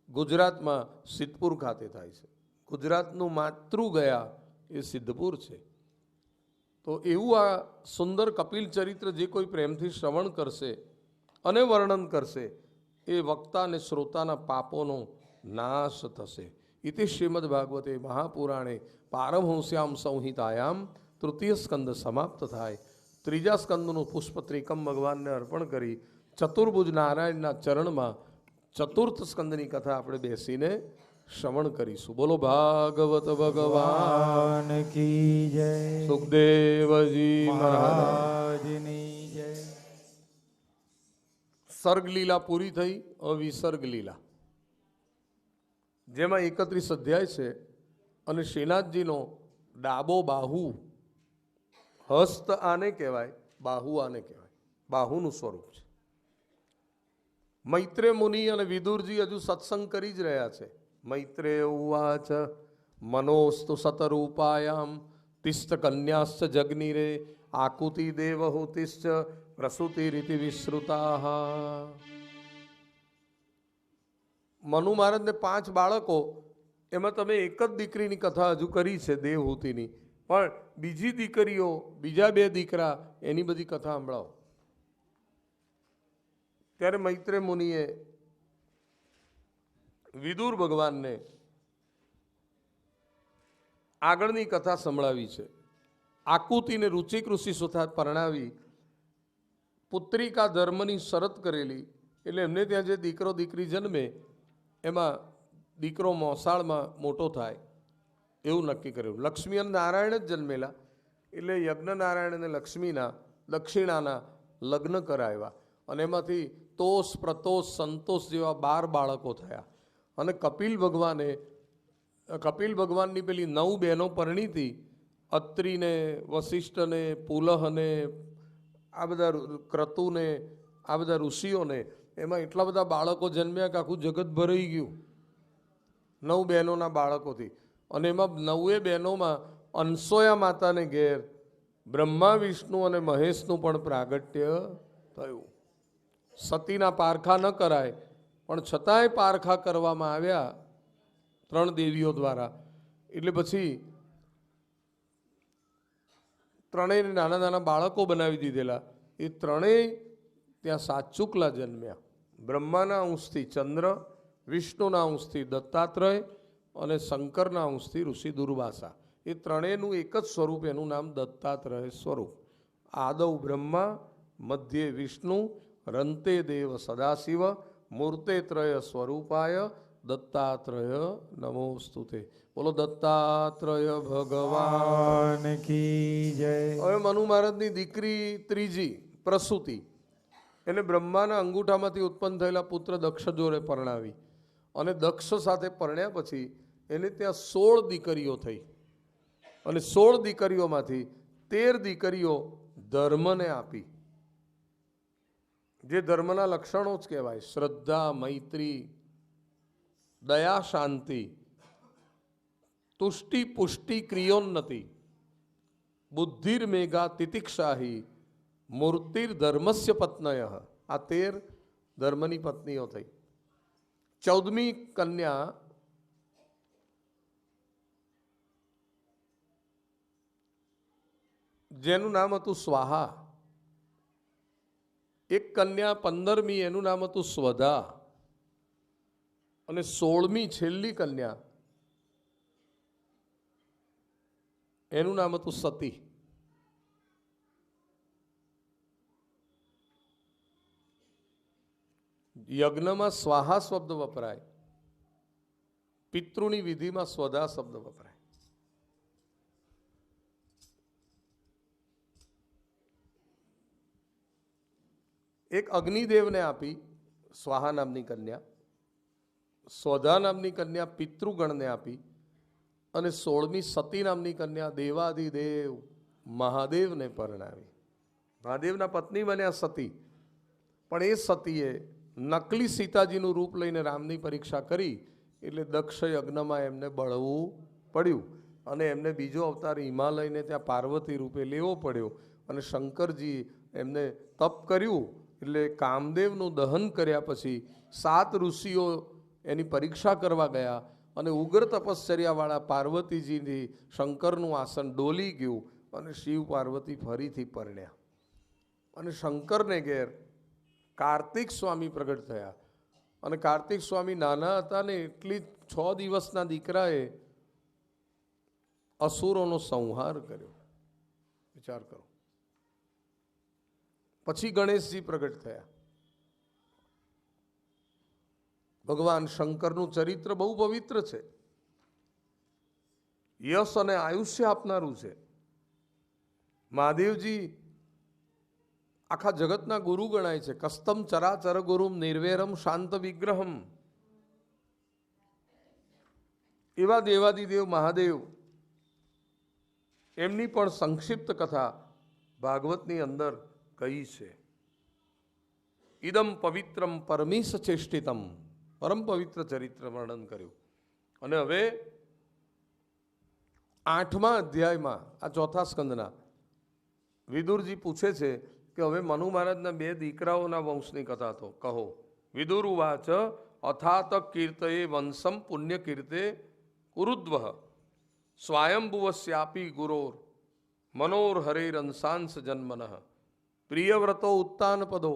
ગુજરાતમાં સિદ્ધપુર ખાતે થાય છે. ગુજરાતનું માતૃ ગયા એ સિદ્ધપુર છે. તો એવું આ સુંદર કપિલ ચરિત્ર જે કોઈ પ્રેમથી શ્રવણ કરશે અને વર્ણન કરશે એ વક્તા અને શ્રોતાના પાપોનો નાશ થશે. ઇતિ શ્રીમદ ભાગવતે મહાપુરાણે પારમહંસ્યામ સંહિતાયામ તૃતીય સ્કંદ સમાપ્ત થાય. ત્રીજા સ્કંદનું પુષ્પત્રિકમ ભગવાનને અર્પણ કરી ચતુર્ભુજ નારાયણના ચરણમાં ચતુર્થ સ્કંદની કથા આપણે બેસીને શ્રવણ કરીશું. બોલો ભાગવત ભગવાન કી જય. સુખદેવજી મહારાજની જય. સર્ગ લીલા પૂરી થઈ. વિસર્ગ લીલા જેમાં 31 અધ્યાય છે અને શ્રીનાથજીનો ડાબો બાહુ, હસ્ત આને કહેવાય, બાહુ આને કહેવાય, બાહુનું સ્વરૂપ છે. મૈત્રેય મુનિ અને વિદુરજી હજુ સત્સંગ કરી જ રહ્યા છે. મૈત્રેય ઉવાચ મનોસ્તુ સતરૂપાયામ તિષ્ઠ કન્યાશ્ચ જગ્નિરે આકુતિ દેવહૂતિશ્ચ પ્રસૂતિ રીતિ વિશ્રુતા. મનુ મહારાજને 5 બાળકો, એમાં તમે એક જ દીકરીની કથા હજુ કરી છે દેવહૂતિની, પણ બીજી દીકરીઓ, બીજા 2 દીકરા, એની બધી કથા સાંભળાવો. ત્યારે મૈત્રેય મુનિએ વિદુર ભગવાનને આગળની કથા સંભળાવી છે. આકુતિને રુચિક ઋષિ સુથા પરણાવી પુત્રિકા ધર્મની શરત કરેલી, એટલે એમને ત્યાં જે દીકરો દીકરી જન્મે એમાં દીકરો મોસાળમાં મોટો થાય એવું નક્કી કર્યું. લક્ષ્મી અને નારાયણ જ જન્મેલા, એટલે યજ્ઞ નારાયણ અને લક્ષ્મીના દક્ષિણાના લગ્ન કરાવ્યા અને એમાંથી તોષ, પ્રતોષ, સંતોષ જેવા 12 બાળકો થયા. અને કપિલ ભગવાનની પેલી 9 બહેનો પરણીતી, અત્રિને, વશિષ્ઠને, પુલહને, આ બધા ક્રતુને, આ બધા ઋષિઓને, એમાં એટલા બધા બાળકો જન્મ્યા કે આખું જગત ભરાઈ ગયું 9 બહેનોના બાળકોથી. અને એમાં 9 બહેનોમાં અનસોયા માતાને ઘેર બ્રહ્મા, વિષ્ણુ અને મહેશનું પણ પ્રાગટ્ય થયું. સતીના પારખા ન કરાય પણ છતાંય પારખા કરવામાં આવ્યા 3 દેવીઓ દ્વારા. એટલે પછી ત્રણેયને નાના નાના બાળકો બનાવી દીધેલા. એ ત્રણેય ત્યાં સાચુકલા જન્મ્યા. બ્રહ્માના અંશથી ચંદ્ર, વિષ્ણુના અંશથી દત્તાત્રેય અને શંકરના અંશથી ઋષિ દુર્વાસા. એ ત્રણેયનું એક જ સ્વરૂપ, એનું નામ દત્તાત્રેય સ્વરૂપ. આદૌ બ્રહ્મા, મધ્યે વિષ્ણુ, રંતે દેવ સદાશિવ, મૂર્તે ત્રય સ્વરૂપાય દત્તાત્રેય નમોસ્તુતે. બોલો દત્તાત્રેય ભગવાન કી જય. હવે મનુ મહારાજની દીકરી ત્રીજી પ્રસૂતિ, એને બ્રહ્માના અંગૂઠામાંથી ઉત્પન્ન થયેલા પુત્ર દક્ષ જોડે પરણાવી અને દક્ષ સાથે પરણ્યા પછી એને ત્યાં 16 દીકરીઓ થઈ અને 16 દીકરીઓમાંથી 13 દીકરીઓ ધર્મને આપી, જે ધર્મના લક્ષણો જ કહેવાય: શ્રદ્ધા, મૈત્રી, દયા, શાંતિ, તુષ્ટિ, પુષ્ટિ, ક્રિયોન્નતિ, બુદ્ધિર્મેઘા, તિતિક્ષાહી, મૂર્તિર્ધર્મસ્ય પત્નય. આ 13 ધર્મની પત્નીઓ થઈ. 14મી કન્યા જેનું નામ હતું સ્વાહા, એક કન્યા 15મી એનું નામ હતું સ્વધા, અને 16મી છેલ્લી કન્યા એનું નામ હતું સતી. યજ્ઞમાં સ્વાહા શબ્દ વપરાય, પિતૃની વિધિમાં સ્વધા શબ્દ વપરાય. એક અગ્નિદેવને આપી સ્વાહા નામની કન્યા, સ્વધા નામની કન્યા પિતૃગણને આપી, અને 16મી સતી નામની કન્યા દેવાધિદેવ મહાદેવને પરણાવી. મહાદેવના પત્ની બન્યા સતી. પણ એ સતીએ નકલી સીતાજીનું રૂપ લઈને રામની પરીક્ષા કરી, એટલે દક્ષ યજ્ઞમાં એમને બળવું પડ્યું અને એમને બીજો અવતાર હિમાલયને ત્યાં પાર્વતી રૂપે લેવો પડ્યો. અને શંકરજી એમને તપ કર્યું, એટલે કામદેવનું દહન કર્યા પછી 7 ઋષિઓ એની પરીક્ષા કરવા ગયા અને ઉગ્ર તપશ્ચર્યાવાળા પાર્વતીજીથી શંકરનું આસન ડોલી ગયું અને શિવ પાર્વતી ફરીથી પરણ્યા. અને શંકરને ઘેર કાર્તિક સ્વામી પ્રગટ થયા. અને કાર્તિક સ્વામી નાના હતા ને એટલી 6 દિવસના દીકરાએ અસુરોનો સંહાર કર્યો. વિચાર કરો. પછી ગણેશજી પ્રગટ થયા. ભગવાન શંકરનું ચરિત્ર બહુ પવિત્ર છે, યશ અને આયુષ્ય આપનારું છે. મહાદેવજી આખા જગતના ગુરુ ગણાય છે. કસ્તમ ચરાચર ગુરુમ નિર્વેરમ શાંત વિગ્રહમ. એવા દેવાદિદેવ મહાદેવ, એમની પણ સંક્ષિપ્ત કથા ભાગવતની અંદર કહી છે. ઇદમ પવિત્રમ પરમીશ ચેષ્ટિતમ, પરમ પવિત્ર ચરિત્ર વર્ણન કર્યું. અને હવે 8મા અધ્યાયમાં, આ 4થા સ્કંદના, વિદુરજી પૂછે છે કે હવે મનુ મહારાજના 2 દીકરાઓના વંશની કથા તો કહો. વિદુર ઉવાચ અથાત કીર્તયે વંશમ પુણ્ય કીર્તે કુરુદ્વ સ્વાયંભુવસ્યાપી ગુરોર મનોર હરેરંશાંશ જન્મન પ્રિયવ્રતો ઉત્તાન પદો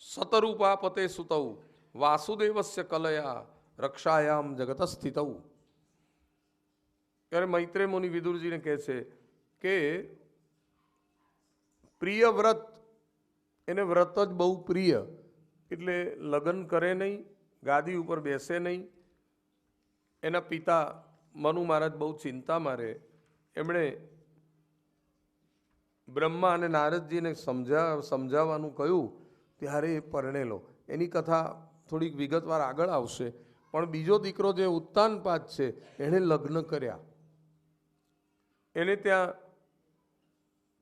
સતરૂપાપતે સુતૌ વાસુદેવસ્ય કલયા રક્ષાયામ જગત સ્થિતૌ. ત્યારે મૈત્રેય મુનિ વિદુરજીને કહે છે કે પ્રિય વ્રત, એને વ્રત જ બહુ પ્રિય, એટલે લગ્ન કરે નહીં, ગાદી ઉપર બેસે નહીં. એના પિતા મનુ મહારાજ બહુ ચિંતામાં રહે. એમણે બ્રહ્મા અને નારદજીને સમજાવવાનું કહ્યું, ત્યારે એ પરણેલો. એની કથા થોડીક વિગતવાર આગળ આવશે. પણ બીજો દીકરો જે ઉત્તાનપાદ છે, એણે લગ્ન કર્યા. એને ત્યાં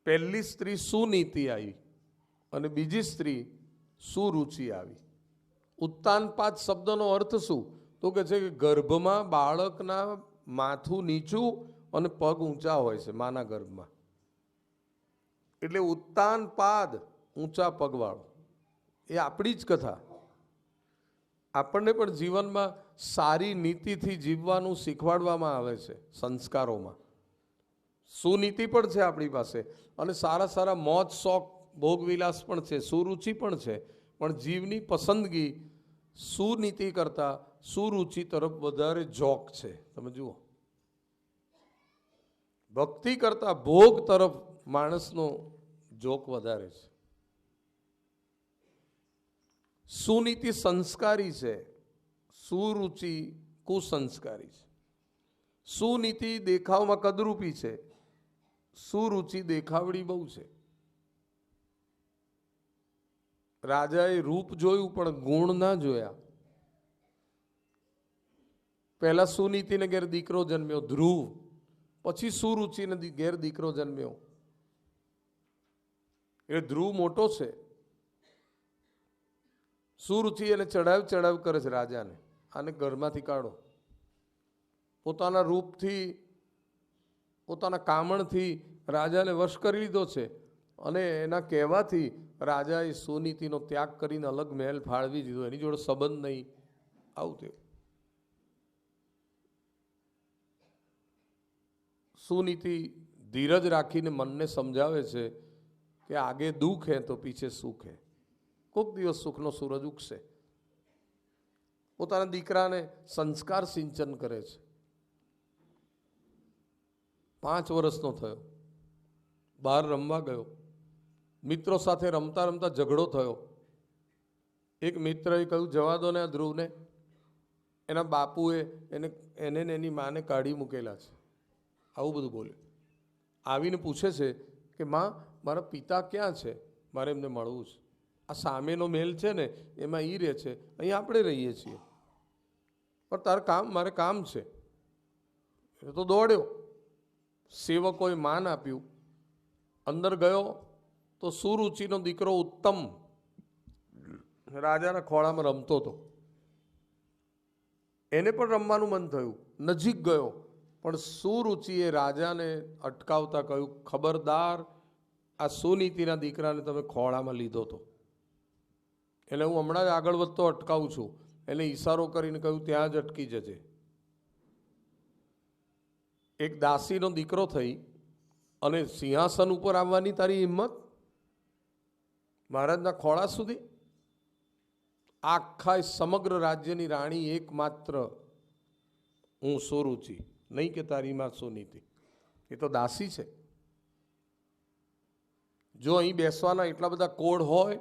પહેલી સ્ત્રી સુનીતિ આવી અને બીજી સ્ત્રી સુરુચિ આવી. ઉત્તાનપાદ શબ્દનો અર્થ શું? તો કે છે કે ગર્ભમાં બાળકના માથું નીચું અને પગ ઊંચા હોય છે માના ગર્ભમાં, એટલે ઉત્તાનપાદ, ઊંચા પગવાળો. એ આપણી જ કથા. આપણને પણ જીવનમાં સારી નીતિથી જીવવાનું શીખવાડવામાં આવે છે સંસ્કારોમાં. સુનીતિ પણ છે આપણી પાસે, અને સારા સારા મોજ શોખ ભોગવિલાસ પણ છે, સુરુચિ પણ છે. પણ જીવની પસંદગી સુનીતિ કરતાં સુરુચિ તરફ વધારે જોક છે. તમે જુઓ, ભક્તિ કરતાં ભોગ તરફ માણસનો જોક વધારે છે. સુનીતિ સંસ્કારી છે, સુરુચિ કુસંસ્કારી છે. સુનીતિ દેખાવમાં કદરૂપી છે, સુરુચિ દેખાવડી બહુ છે. રાજાએ રૂપ જોયું પણ ગુણ ના જોયા. પહેલા સુનીતિને ઘેર દીકરો જન્મ્યો ધ્રુવ, પછી સુરુચિને ઘેર દીકરો જન્મ્યો. એ ધ્રુવ મોટો છે. સુરુચિ એને ચડાવ કરે છે રાજાને, આને ઘરમાંથી કાઢો. પોતાના રૂપથી, પોતાના કામણથી રાજાને વશ કરી લીધો છે. અને એના કહેવાથી રાજાએ સુનીતિનો ત્યાગ કરીને અલગ મહેલ ફાળવી દીધો, એની જોડે સંબંધ નહીં. આવું થયું. સુનીતિ ધીરજ રાખીને મનને સમજાવે છે કે આગે દુઃખ હે તો પીછે સુખ હે. કોઈક દિવસ સુખનો સૂરજ ઉગશે. પોતાના દીકરાને સંસ્કાર સિંચન કરે છે. 5 વર્ષનો થયો, બહાર રમવા ગયો. મિત્રો સાથે રમતા રમતા ઝઘડો થયો. એક મિત્રએ કહ્યું જવા દો ને આ ધ્રુવને, એના બાપુએ એને ને એની માને કાઢી મૂકેલા છે. આવું બધું બોલ્યું. આવીને પૂછે છે કે માં મારા પિતા ક્યાં છે, મારે એમને મળવું છે. આ સામેનો મેલ છે ને એમાં ઈ રહે છે, અહીં આપણે રહીએ છીએ, પણ તારે મારે કામ છે. એ તો દોડ્યો. સેવકોએ માન આપ્યું. અંદર ગયો તો સુરુચિનો દીકરો ઉત્તમ રાજાના ખોળામાં રમતો હતો. એને પણ રમવાનું મન થયું, નજીક ગયો, પણ સુરુચિએ રાજાને અટકાવતા કહ્યું ખબરદાર, આ સુનીતિના દીકરાને તમે ખોળામાં લીધો હતો, એટલે હું હમણાં જ આગળ વધતો અટકાવું છું. એને ઈશારો કરીને કહ્યું ત્યાં જ અટકી જજે. એક દાસીનો દીકરો થઈ અને સિંહાસન ઉપર આવવાની તારી હિંમત, મહારાજના ખોળા સુધી. આખા સમગ્ર રાજ્યની રાણી એકમાત્ર હું સુરુચિ, નહીં કે તારી માં સુનીતિ. એ તો દાસી છે. જો અહીં બેસવાના એટલા બધા કોડ હોય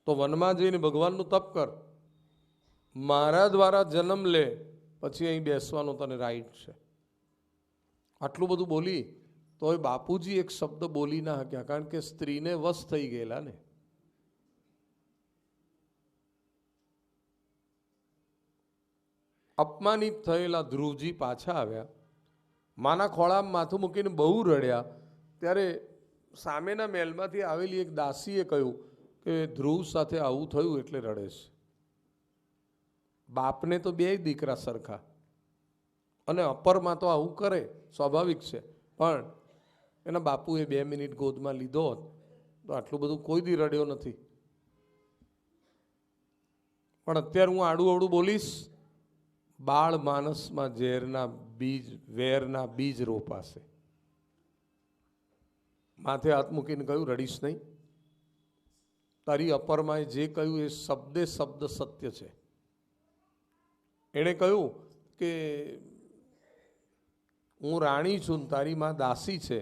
તો વનમાં જઈને ભગવાનનું તપ કર, મારા દ્વારા જન્મ લે, પછી અહીં બેસવાનો તને રાઈટ છે. આટલું બધું બોલી તોય બાપુજી એક શબ્દ બોલી ના શક્યા, કારણ કે સ્ત્રીને વશ થઈ ગયેલા ને. અપમાનિત થયેલા ધ્રુવજી પાછા આવ્યા. માના ખોળામાં માથું મૂકીને બહુ રડ્યા. ત્યારે સામેના મહેલમાંથી આવેલી એક દાસીએ કહ્યું કે ધ્રુવ સાથે આવું થયું એટલે રડે છે. બાપને તો બે દીકરા સરખા, અને અપરમાં તો આવું કરે, સ્વાભાવિક છે. પણ એના બાપુએ 2 મિનિટ ગોદમાં લીધો હોત તો આટલું બધું કોઈ દી રડ્યો નથી. પણ અત્યારે હું આડું અવડું બોલીશ, બાળ માનસમાં વેરના બીજ રોપાશે. માથે હાથ મૂકીને કહ્યું રડીશ નહીં. તારી અપરમાએ જે કહ્યું એ શબ્દે શબ્દ સત્ય છે. એણે કહ્યું કે હું રાણી છું, તારી માં દાસી છે,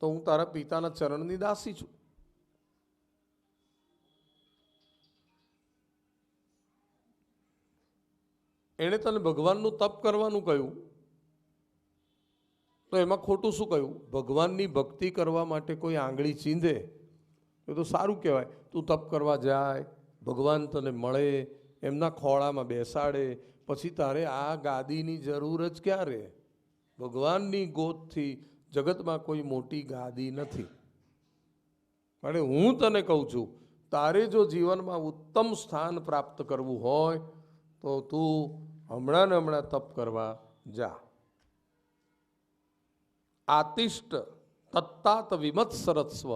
તો હું તારા પિતાના ચરણની દાસી છું. એણે તને ભગવાનનું તપ કરવાનું કહ્યું, તો એમાં ખોટું શું કહ્યું? ભગવાનની ભક્તિ કરવા માટે કોઈ આંગળી ચીંધે એ તો સારું કહેવાય. તું તપ કરવા જાય, ભગવાન તને મળે, એમના ખોળામાં બેસાડે, પછી તારે આ ગાદીની જરૂર જ ક્યાં રહે? ભગવાનની ગોદથી જગતમાં કોઈ મોટી ગાદી નથી. માટે હું તને કહું છું, તારે જો જીવનમાં ઉત્તમ સ્થાન પ્રાપ્ત કરવું હોય તો તું હમણાં ને હમણાં તપ કરવા જા. આતિષ્ટ તત્તાત વિમત્સરત્સ્વ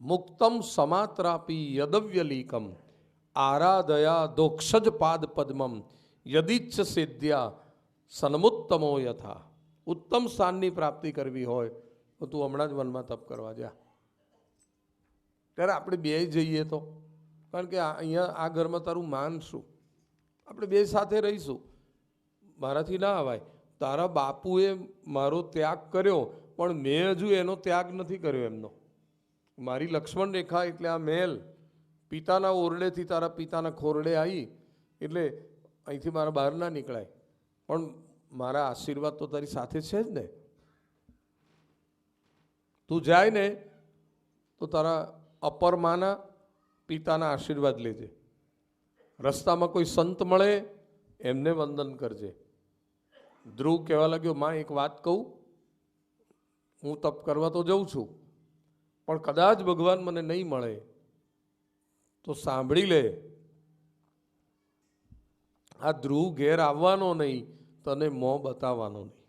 મુક્તમ સમાત્રાપી યદવ્યલીકમ આરાધયા દોક્ષજ પાદ પદ્મમ યદિચ્છ સિદ્ધ્યા સન્મુત્તમો યથા. ઉત્તમ સ્થાનની પ્રાપ્તિ કરવી હોય તો તું હમણાં જ વનમાં તપ કરવા જા. ત્યારે આપણે બે જઈએ તો, કારણ કે અહીંયા આ ઘરમાં તારું માન શું? આપણે બે સાથે રહીશું. મારાથી ના આવાય. તારા બાપુએ મારો ત્યાગ કર્યો, પણ મેં હજુ એનો ત્યાગ નથી કર્યો એમનો. મારી લક્ષ્મણ રેખા એટલે આ મહેલ, પિતાના ઓરડેથી તારા પિતાના ખોરડે આવી, એટલે અહીંથી મારા બહાર ના નીકળાય. પણ મારા આશીર્વાદ તો તારી સાથે છે જ ને. તું જાય ને તો તારા અપરમાના પિતાના આશીર્વાદ લેજે. રસ્તામાં કોઈ સંત મળે એમને વંદન કરજે. ધ્રુવ કહેવા લાગ્યો, માં એક વાત કહું, હું તપ કરવા તો જઉં છું, પણ કદાચ ભગવાન મને નહીં મળે તો સાંભળી લે, આ ધ્રુવ ઘેર આવવાનો નહીં, તને મોં બતાવવાનો નહીં.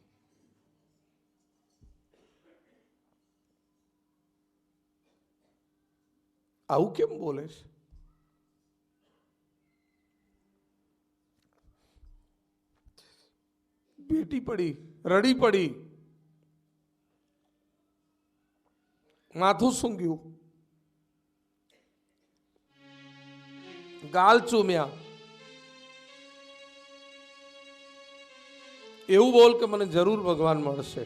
આવું કેમ બોલે છે? બેટી પડી, રડી પડી, માથું સૂંઘ્યું, ગાલ ચૂમ્યા. એવું બોલ કે મને જરૂર ભગવાન મળશે.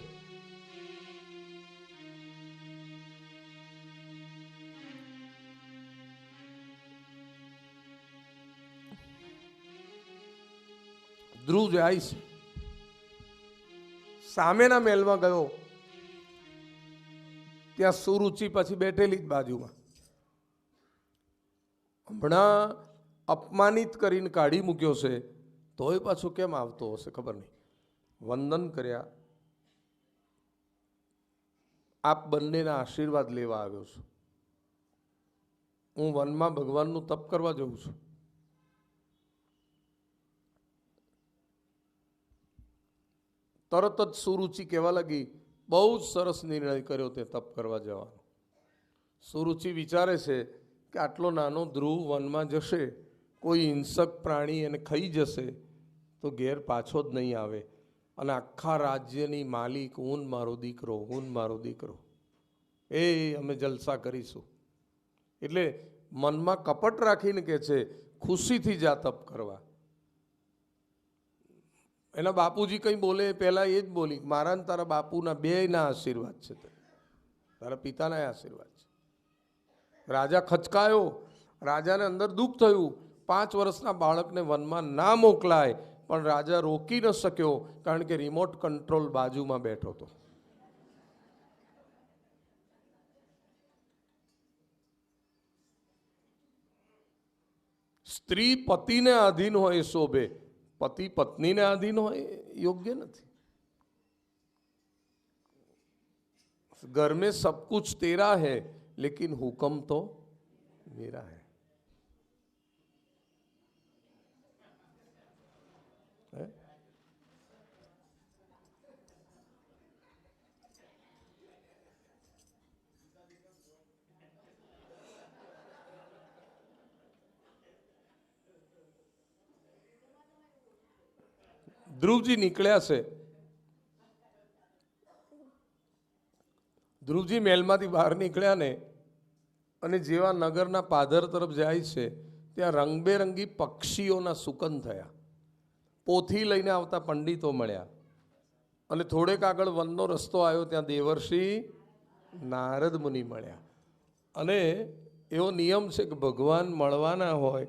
ધ્રુવ જાય છે, સામેના મહેલમાં ગયો, ત્યાં સુરુચિ પછી બેઠેલી જ બાજુમાં. હમણાં અપમાનિત કરીને કાઢી મૂક્યો છે, તોય પાછો કેમ આવતો હશે ખબર નહીં. વંદન કર્યા, આપ બંનેના આશીર્વાદ લેવા આવ્યો છું. હું વનમાં ભગવાનનું તપ કરવા જઉં છું. તરત જ સુરુચિ કહેવા લાગી, બહુ જ સરસ નિર્ણય કર્યો તે તપ કરવા જવાનો. સુરુચિ વિચારે છે કે આટલો નાનો ધ્રુવ વનમાં જશે, કોઈ હિંસક પ્રાણી એને ખાઈ જશે તો ઘેર પાછો જ નહીં આવે, અને આખા રાજ્યની માલિક હું મારો દીકરો, હું મારો દીકરો, એ અમે જલસા કરીશું. એટલે મનમાં કપટ રાખીને કે છે, ખુશીથી જા તપ કરવા. એના બાપુજી કંઈ બોલે પહેલાં એ જ બોલી, મારા ને તારા બાપુના બેયના આશીર્વાદ છે, તારા પિતાના આશીર્વાદ છે. રાજા ખચકાયો, રાજાને અંદર દુઃખ થયું. 5 વર્ષના બાળકને વનમાં ના મોકલાય, પણ રાજા રોકી ન શક્યો, કારણ કે રિમોટ કંટ્રોલ બાજુમાં બેઠો હતો. સ્ત્રી પતિને આધીન હોય શોભે, પતિ પત્નીને આધીન હોય યોગ્ય નથી. घर में सब कुछ तेरा है, लेकिन हुक्म तो मेरा है. ધ્રુવજી નીકળ્યા છે. ધ્રુવજી મહેલમાંથી બહાર નીકળ્યા ને, અને જેવા નગરના પાદર તરફ જાય છે, ત્યાં રંગબેરંગી પક્ષીઓના સુકન થયા. પોથી લઈને આવતા પંડિતો મળ્યા, અને થોડેક આગળ વનનો રસ્તો આવ્યો, ત્યાં દેવર્ષિ નારદ મુનિ મળ્યા. અને એવો નિયમ છે કે ભગવાન મળવાના હોય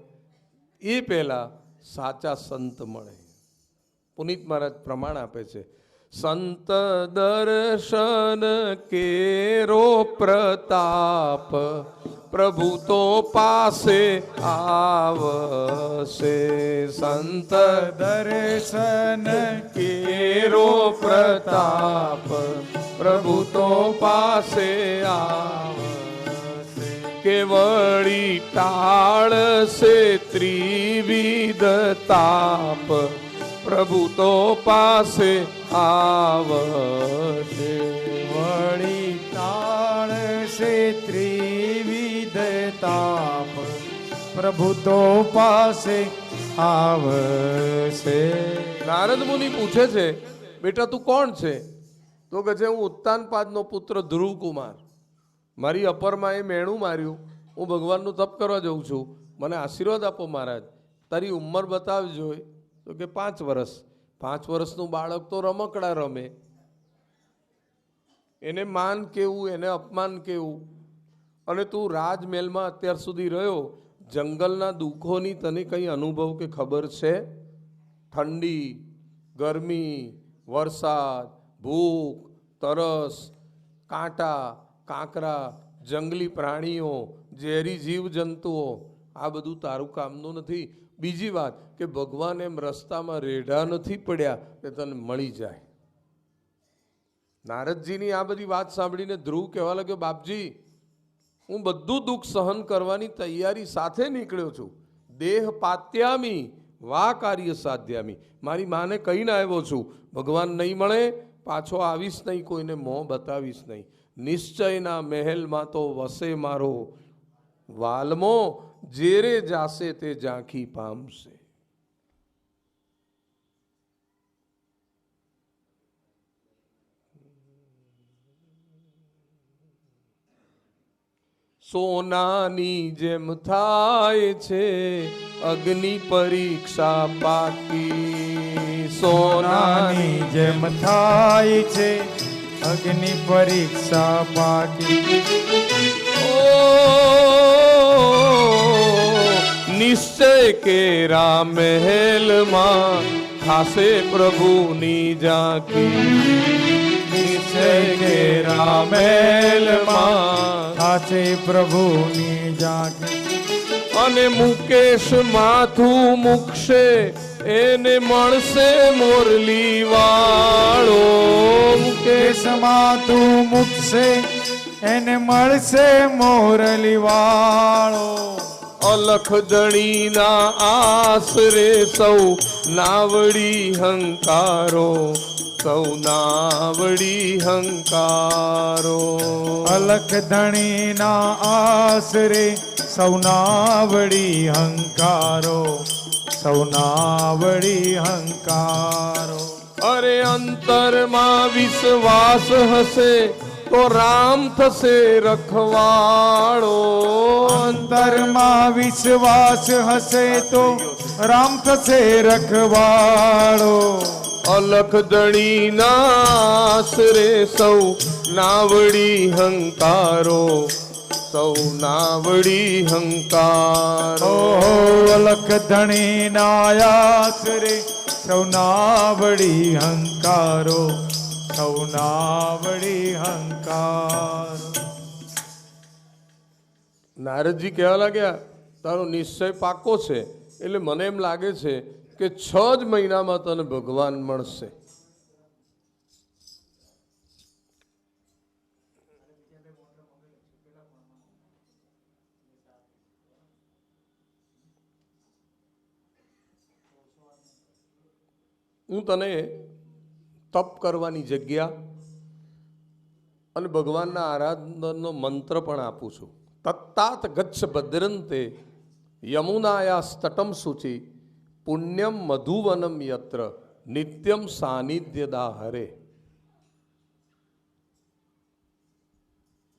એ પહેલાં સાચા સંત મળે. પુનિત મહારાજ પ્રમાણ આપે છે, સંત દર્શન કેરો પ્રતાપ, પ્રભુ તો પાસે આવશે. સંત દર્શન કેરો પ્રતાપ, પ્રભુ તો પાસે આવશે. કેવળી ટાળશે ત્રિવિધ તાપ, પ્રભુ તો પાસે આવશે. વળી તાળશે ત્રિવિધ તાપ, પ્રભુ તો પાસે આવશે. નારદ મુનિ પૂછે છે, બેટા તું કોણ છે? તો કહે છે, હું ઉત્તાનપાદનો પુત્ર ધ્રુવ કુમાર. મારી અપરમાં એ મેણું માર્યું, હું ભગવાનનું તપ કરવા જઉં છું, મને આશીર્વાદ આપો મહારાજ. તારી ઉંમર બતાવજો. તો કે 5 વર્ષ. 5 વર્ષનું બાળક તો રમકડા રમે, એને માન કેવું, એને અપમાન કેવું. અને તું રાજમહેલમાં અત્યાર સુધી રહ્યો, જંગલના દુઃખોની તને કંઈ અનુભવ કે ખબર છે? ઠંડી, ગરમી, વરસાદ, ભૂખ, તરસ, કાંટા, કાંકરા, જંગલી પ્રાણીઓ, ઝેરી જીવજંતુઓ, આ બધું તારું કામનું નથી. બીજી વાત કે ભગવાન એમ રસ્તામાં રેઢા નથી પડ્યા કે તને મળી જાય. નારદજીની આ બધી વાત સાંભળીને ધ્રુવ કહેવા લાગ્યો, બાપજી હું બધું દુઃખ સહન કરવાની તૈયારી સાથે નીકળ્યો છું. દેહ પાત્યામી વા કાર્ય સાધ્યામી. મારી માને કહીને આવ્યો છું, ભગવાન નહીં મળે પાછો આવીશ નહીં, કોઈને મોં બતાવીશ નહીં. નિશ્ચયના મહેલમાં તો વસે મારો વાલમો, જેરે જાશે તે ઝાંખી પામશે. સોનાની જેમ થાય છે અગ્નિ પરીક્ષા પાકી. સોનાની જેમ થાય છે અગ્નિ પરીક્ષા પાકી. ઓ નિશ્ચય કેરા મહેલમાં ખાસે પ્રભુની ઝાંખી. નિશ્ચય કેરા મહેલમાં ખાસે પ્રભુની ઝાંખી. અને મુકેશ માથું મૂકશે એને મળશે મોરલી વાળો. મુકેશ માથું મૂકશે એને મળશે મોરલી વાળો. અલખ દણીના આશરે સૌ નાવડી હંકારો, સૌ નાવડી હંકારો. અલખ ધણીના આશરે સૌનાવડી હંકારો, સૌનાવડી હંકારો. અરે અંતરમાં વિશ્વાસ હશે તો રામ થશે રખવાળો. અંતરમાં વિશ્વાસ હશે તો રામ થશે રખવાળો. અલખ દણીના આશરે સૌ નાવડી હંકારો, સૌ નાવડી હંકારો. અલખ ધણીના આશરે સૌનાવડી હંકારો, સૌનાવડી હંકારો. નારદજી કહેવા લાગ્યા, તારો નિશ્ચય પાકો છે, એટલે મને એમ લાગે છે કે 6 જ મહિનામાં તને ભગવાન મળશે. હું તને તપ કરવાની જગ્યા અને ભગવાનના આરાધનનો મંત્ર પણ આપું છું. તત્તાત ગચ્છ ભદ્રંતે યમુનાયા સ્તટમ શુચિ પુણ્યમ મધુવનમ યત્ર નિત્યમ સાનિધ્યદા હરે.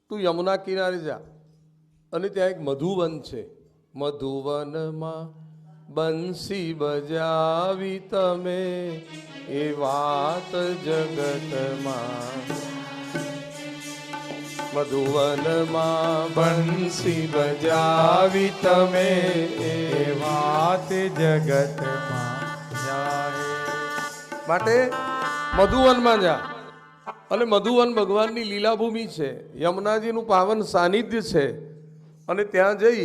તું યમુના કિનારે જા અને ત્યાં એક મધુવન છે. મધુવનમાં બંસી બજાવી તમે એ વાત જગતમાં. મધુવનમાં બંસી બજાવી તમે એ વાત જગતમાં જાય. માટે મધુવનમાં જા. અને મધુવન ભગવાનની લીલાભૂમિ છે, યમુનાજીનું પાવન સાનિધ્ય છે. અને ત્યાં જઈ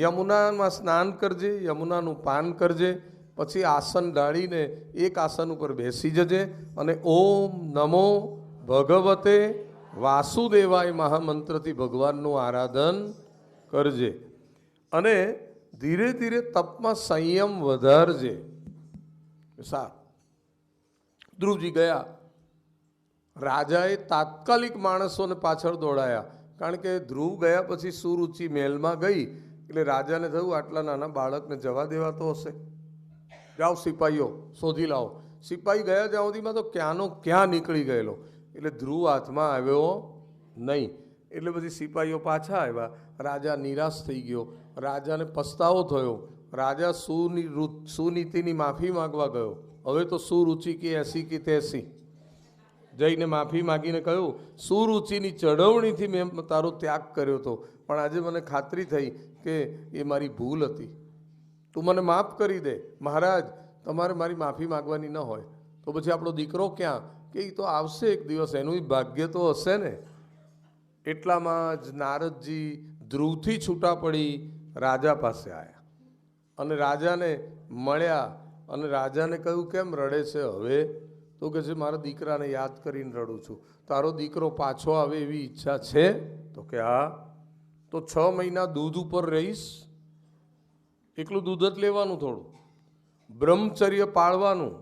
યમુનામાં સ્નાન કરજે, યમુનાનું પાન કરજે. પછી આસન ઢાળીને એક આસન ઉપર બેસી જજે અને ઓમ નમો ભગવતે વાસુદેવાય મહામંત્રથી ભગવાનનું આરાધન કરજે. અને ધીરે ધીરે તપમાં સંયમ વધારજે. સારું. ધ્રુવજી ગયા. રાજાએ તાત્કાલિક માણસોને પાછળ દોડાયા, કારણ કે ધ્રુવ ગયા પછી સુરુચિ મહેલમાં ગઈ એટલે રાજાને થયું આટલા નાના બાળકને જવા દેવાતો હશે. જાઓ સિપાહીઓ શોધી લાવો. સિપાહી ગયા જ્યાં સુધીમાં તો ક્યાંનો ક્યાં નીકળી ગયેલો, એટલે ધ્રુવ હાથમાં આવ્યો નહીં. એટલે પછી સિપાહીઓ પાછા આવ્યા. રાજા નિરાશ થઈ ગયો, રાજાને પસ્તાવો થયો. રાજા સુનીતિની માફી માગવા ગયો. હવે તો સુરુચિ કે એસી કે તેસી જઈને માફી માગીને કહ્યું, સુરુચિની ચડવણીથી મેં તારો ત્યાગ કર્યો હતો, પણ આજે મને ખાતરી થઈ કે એ મારી ભૂલ હતી. તું મને માફ કરી દે. મહારાજ, તમારે મારી માફી માગવાની ન હોય તો પછી આપણો દીકરો ક્યાં? કે એ તો આવશે એક દિવસ, એનું ભાગ્ય તો હશે ને. એટલામાં જ નારદજી ધ્રુવથી છૂટા પડી રાજા પાસે આવ્યા અને રાજાને મળ્યા અને રાજાને કહ્યું, કેમ રડે છે હવે? તો કે છે, મારા દીકરાને યાદ કરીને રડું છું. તારો દીકરો પાછો આવે એવી ઈચ્છા છે? તો કે હા. તો 6 મહિના દૂધ ઉપર રહીશ. એકલું દૂધ જ લેવાનું, થોડું બ્રહ્મચર્ય પાળવાનું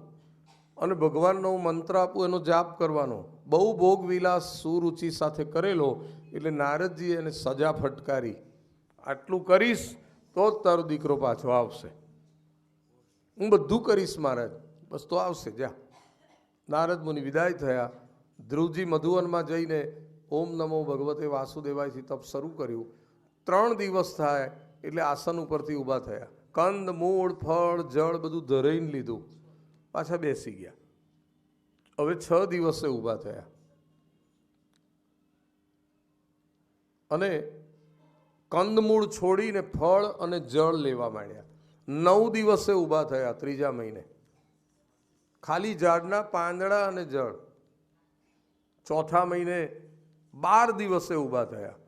અને ભગવાનનો મંત્ર આપું એનો જાપ કરવાનો. બહુ ભોગ વિલાસ સુરુચિ સાથે કરેલો એટલે નારદજીએ એને સજા ફટકારી, આટલું કરીશ તો જ તારો દીકરો પાછો આવશે. હું બધું કરીશ મહારાજ, બસ તો આવશે, જા. નારદ મુનિ વિદાય થયા. ધ્રુવજી મધુવનમાં જઈને ઓમ નમો ભગવતે વાસુદેવાયથી તપ શરૂ કર્યું. 3 દિવસ થાય એટલે આસન ઉપરથી ઊભા થયા. કંદ મૂળ ફળ જળ બધું ધરાઈને લીધું, પાછા બેસી ગયા. હવે 6 દિવસે ઊભા થયા અને કંદમૂળ છોડીને ફળ અને જળ લેવા માંડ્યા. 9 દિવસે ઊભા થયા, 3જા મહિને ખાલી ઝાડના પાંદડા અને જળ. 4થા મહિને 12 દિવસે ઊભા થયા,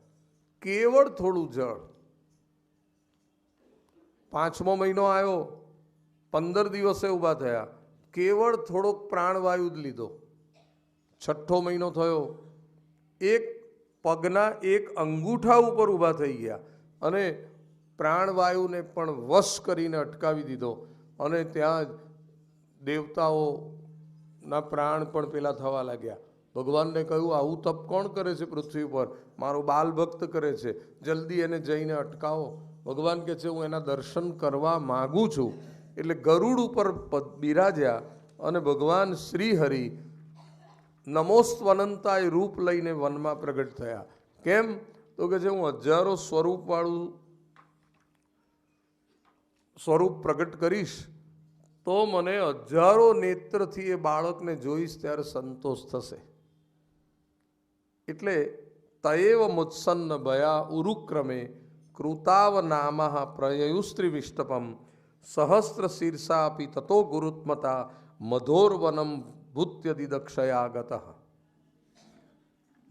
કેવળ થોડું જળ. 5મો મહિનો આવ્યો, 15 દિવસે ઊભા થયા, કેવળ થોડોક પ્રાણવાયુ જ લીધો. 6થો મહિનો થયો, એક પગના એક અંગૂઠા ઉપર ઊભા થઈ ગયા અને પ્રાણવાયુને પણ વશ કરીને અટકાવી દીધો. અને ત્યાં દેવતાઓના પ્રાણ પણ પેલા થવા લાગ્યા. ભગવાનને કહ્યું, આવું તપ કોણ કરે છે પૃથ્વી પર? મારો બાલ ભક્ત કરે છે, જલ્દી એને જઈને અટકાવો. ભગવાન કહે છે, હું એના દર્શન કરવા માગું છું. એટલે ગરુડ ઉપર બિરાજ્યા અને ભગવાન શ્રી હરિ નમોસ્ત્વનંતાય રૂપ લઈને વનમાં પ્રગટ થયા. કેમ? તો કે છે, હું 1000 સ્વરૂપવાળું સ્વરૂપ પ્રગટ કરીશ તો મને 1000 નેત્રથી એ બાળકને જોઈશ ત્યારે સંતોષ થશે. એટલે તયેવ મુત્સન્ન ભયા ઉરુક્રમે કૃતાવ નામઃ પ્રયયુસ્ત્રીવિષ્ટપમ સહસ્ત્ર શીર્ષાપી તતો ગુરુત્મતા મધોરવનમ ભૂત્યદિદક્ષયાગત.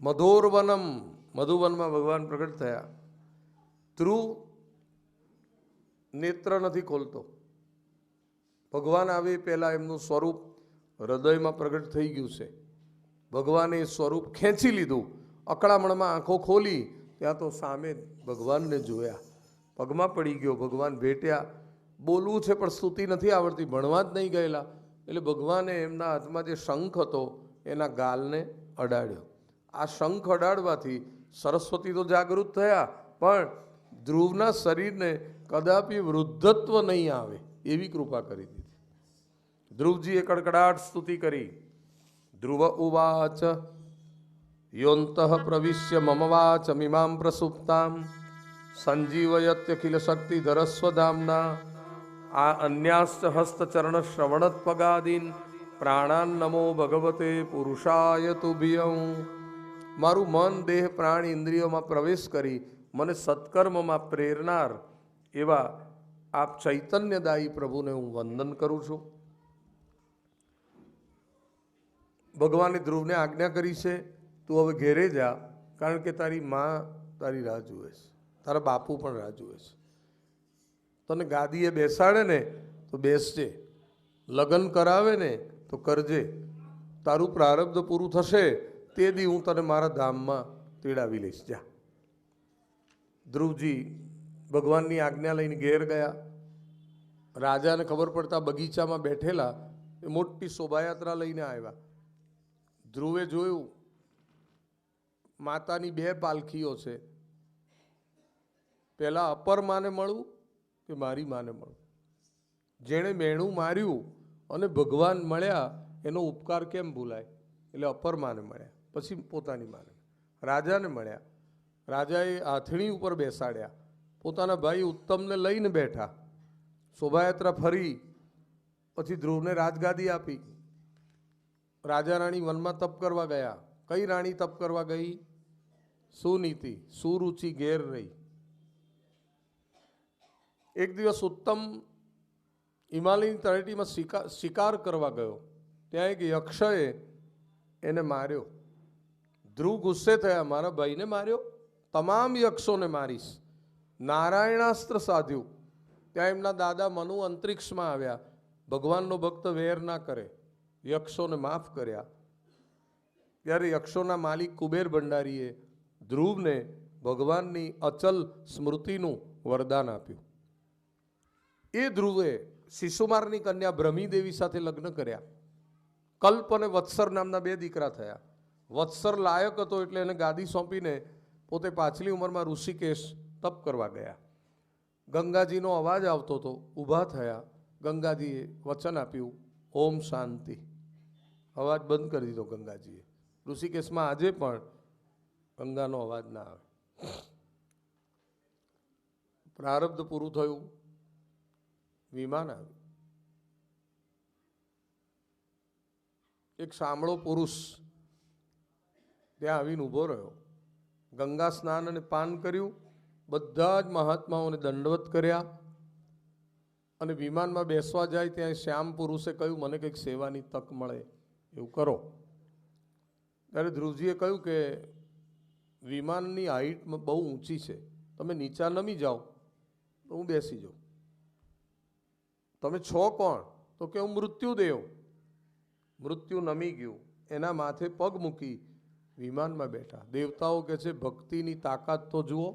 મધોરવનમ, મધુવનમાં ભગવાન પ્રગટ થયા. ધ્રુવ નેત્ર નથી ખોલતો. ભગવાન આવે પહેલા એમનું સ્વરૂપ હૃદયમાં પ્રગટ થઈ ગયું છે. ભગવાને એ સ્વરૂપ ખેંચી લીધું. અકળામણમાં આંખો ખોલી ત્યાં તો સામે ભગવાનને જોયા. પગમાં પડી ગયો, ભગવાન ભેટ્યા. બોલવું છે પણ સ્તુતિ નથી આવડતી, ભણવા જ નહીં ગયેલા. એટલે ભગવાને એમના હાથમાં જે શંખ હતો એના ગાલને અડાડ્યો. આ શંખ અડાડવાથી સરસ્વતી તો જાગૃત થયા, પણ ધ્રુવના શરીરને કદાપી વૃદ્ધત્વ નહીં આવે એવી કૃપા કરી દીધી. ધ્રુવજીએ કડકડાટ સ્તુતિ કરી. ધ્રુવ ઉવાચ યોંતઃ પ્રવિશ્ય મમ વાચમિમાં પ્રસુપ્તામ સંજીવયત્યખિલ શક્તિધરસ્વધામ્ના આ અન્યાશ્ચ હસ્તચરણ શ્રવણત્વગાદીન પ્રાણાન નમો ભગવતે પુરુષાય તુભ્યં. મારું મન, દેહ, પ્રાણ, ઇન્દ્રિયોમાં પ્રવેશ કરી મને સત્કર્મમાં પ્રેરનાર એવા આપ ચૈતન્યદાયી પ્રભુને હું વંદન કરું છું. ભગવાને ધ્રુવને આજ્ઞા કરી છે, તું હવે ઘેરે જા, કારણ કે તારી માં તારી રાહ જુએ છે, તારા બાપુ પણ રાહ જુએ છે. તને ગાદીએ બેસાડે ને તો બેસજે, લગ્ન કરાવે ને તો કરજે. તારું પ્રારબ્ધ પૂરું થશે તે દી હું તને મારા ધામમાં તેડાવી લઈશ, જા. ધ્રુવજી ભગવાનની આજ્ઞા લઈને ઘેર ગયા. રાજાને ખબર પડતા બગીચામાં બેઠેલા એ મોટી શોભાયાત્રા લઈને આવ્યા. ધ્રુવે જોયું માતાની 2 પાલખીઓ છે. પહેલા અપર માને મળવું કે મારી માને મળવું? જેણે મેણું માર્યું અને ભગવાન મળ્યા એનો ઉપકાર કેમ ભૂલાય? એટલે અપર માને મળ્યા, પછી પોતાની માને. રાજાને મળ્યા, રાજાએ આથણી ઉપર બેસાડ્યા, પોતાના ભાઈ ઉત્તમને લઈને બેઠા. શોભાયાત્રા ફરી, પછી ધ્રુવને રાજગાદી આપી. રાજા રાણી વનમાં તપ કરવા ગયા. કઈ રાણી તપ કરવા ગઈ? સુનીતિ, સુરુચિ ઘેર રહી. એક દિવસ ઉત્તમ હિમાલયની તળેટીમાં શિકાર કરવા ગયો. ત્યાં એક યક્ષએ એને માર્યો. ધ્રુવ ગુસ્સે થયા, મારા ભાઈને માર્યો, તમામ યક્ષોને મારીશ. નારાયણાસ્ત્ર સાધ્યું. ત્યાં એમના દાદા મનુ અંતરિક્ષમાં આવ્યા. ભગવાનનો ભક્ત વેર ના કરે, યક્ષોને માફ કર્યા. ત્યારે યક્ષોના માલિક કુબેર ભંડારીએ ધ્રુવને ભગવાનની અચલ સ્મૃતિનું વરદાન આપ્યું. એ ધ્રુવે શિશુમારની કન્યા બ્રહ્મીદેવી સાથે લગ્ન કર્યા. કલ્પ અને વત્સર નામના 2 દીકરા થયા. વત્સર લાયક હતો એટલે એને ગાદી સોંપીને પોતે પાછલી ઉંમરમાં ઋષિકેશ તપ કરવા ગયા. ગંગાજીનો અવાજ આવતો હતો, ઊભા થયા. ગંગાજીએ વચન આપ્યું, ઓમ શાંતિ. અવાજ બંધ કરી દીધો ગંગાજીએ. ઋષિકેશમાં આજે પણ ગંગાનો અવાજ ના આવે. પ્રારબ્ધ પૂરું થયું, વિમાન આવ્યું. એક સાંભળો પુરુષ ત્યાં આવીને ઊભો રહ્યો. ગંગા સ્નાન અને પાન કર્યું. બધા જ મહાત્માઓને દંડવત કર્યા. અને વિમાનમાં બેસવા જાય ત્યાં શ્યામ પુરુષે કહ્યું, મને કંઈક સેવાની તક મળે એવું કરો. ત્યારે ધ્રુવજીએ કહ્યું કે વિમાનની હાઈટ બહુ ઊંચી છે, તમે નીચા નમી જાઓ તો હું બેસી જાઉં. તમે છો કોણ? તો કે હું મૃત્યુદેવ. મૃત્યુ નમી ગયું, એના માથે પગ મૂકી વિમાનમાં બેઠા. દેવતાઓ કહે છે ભક્તિની તાકાત તો જુઓ.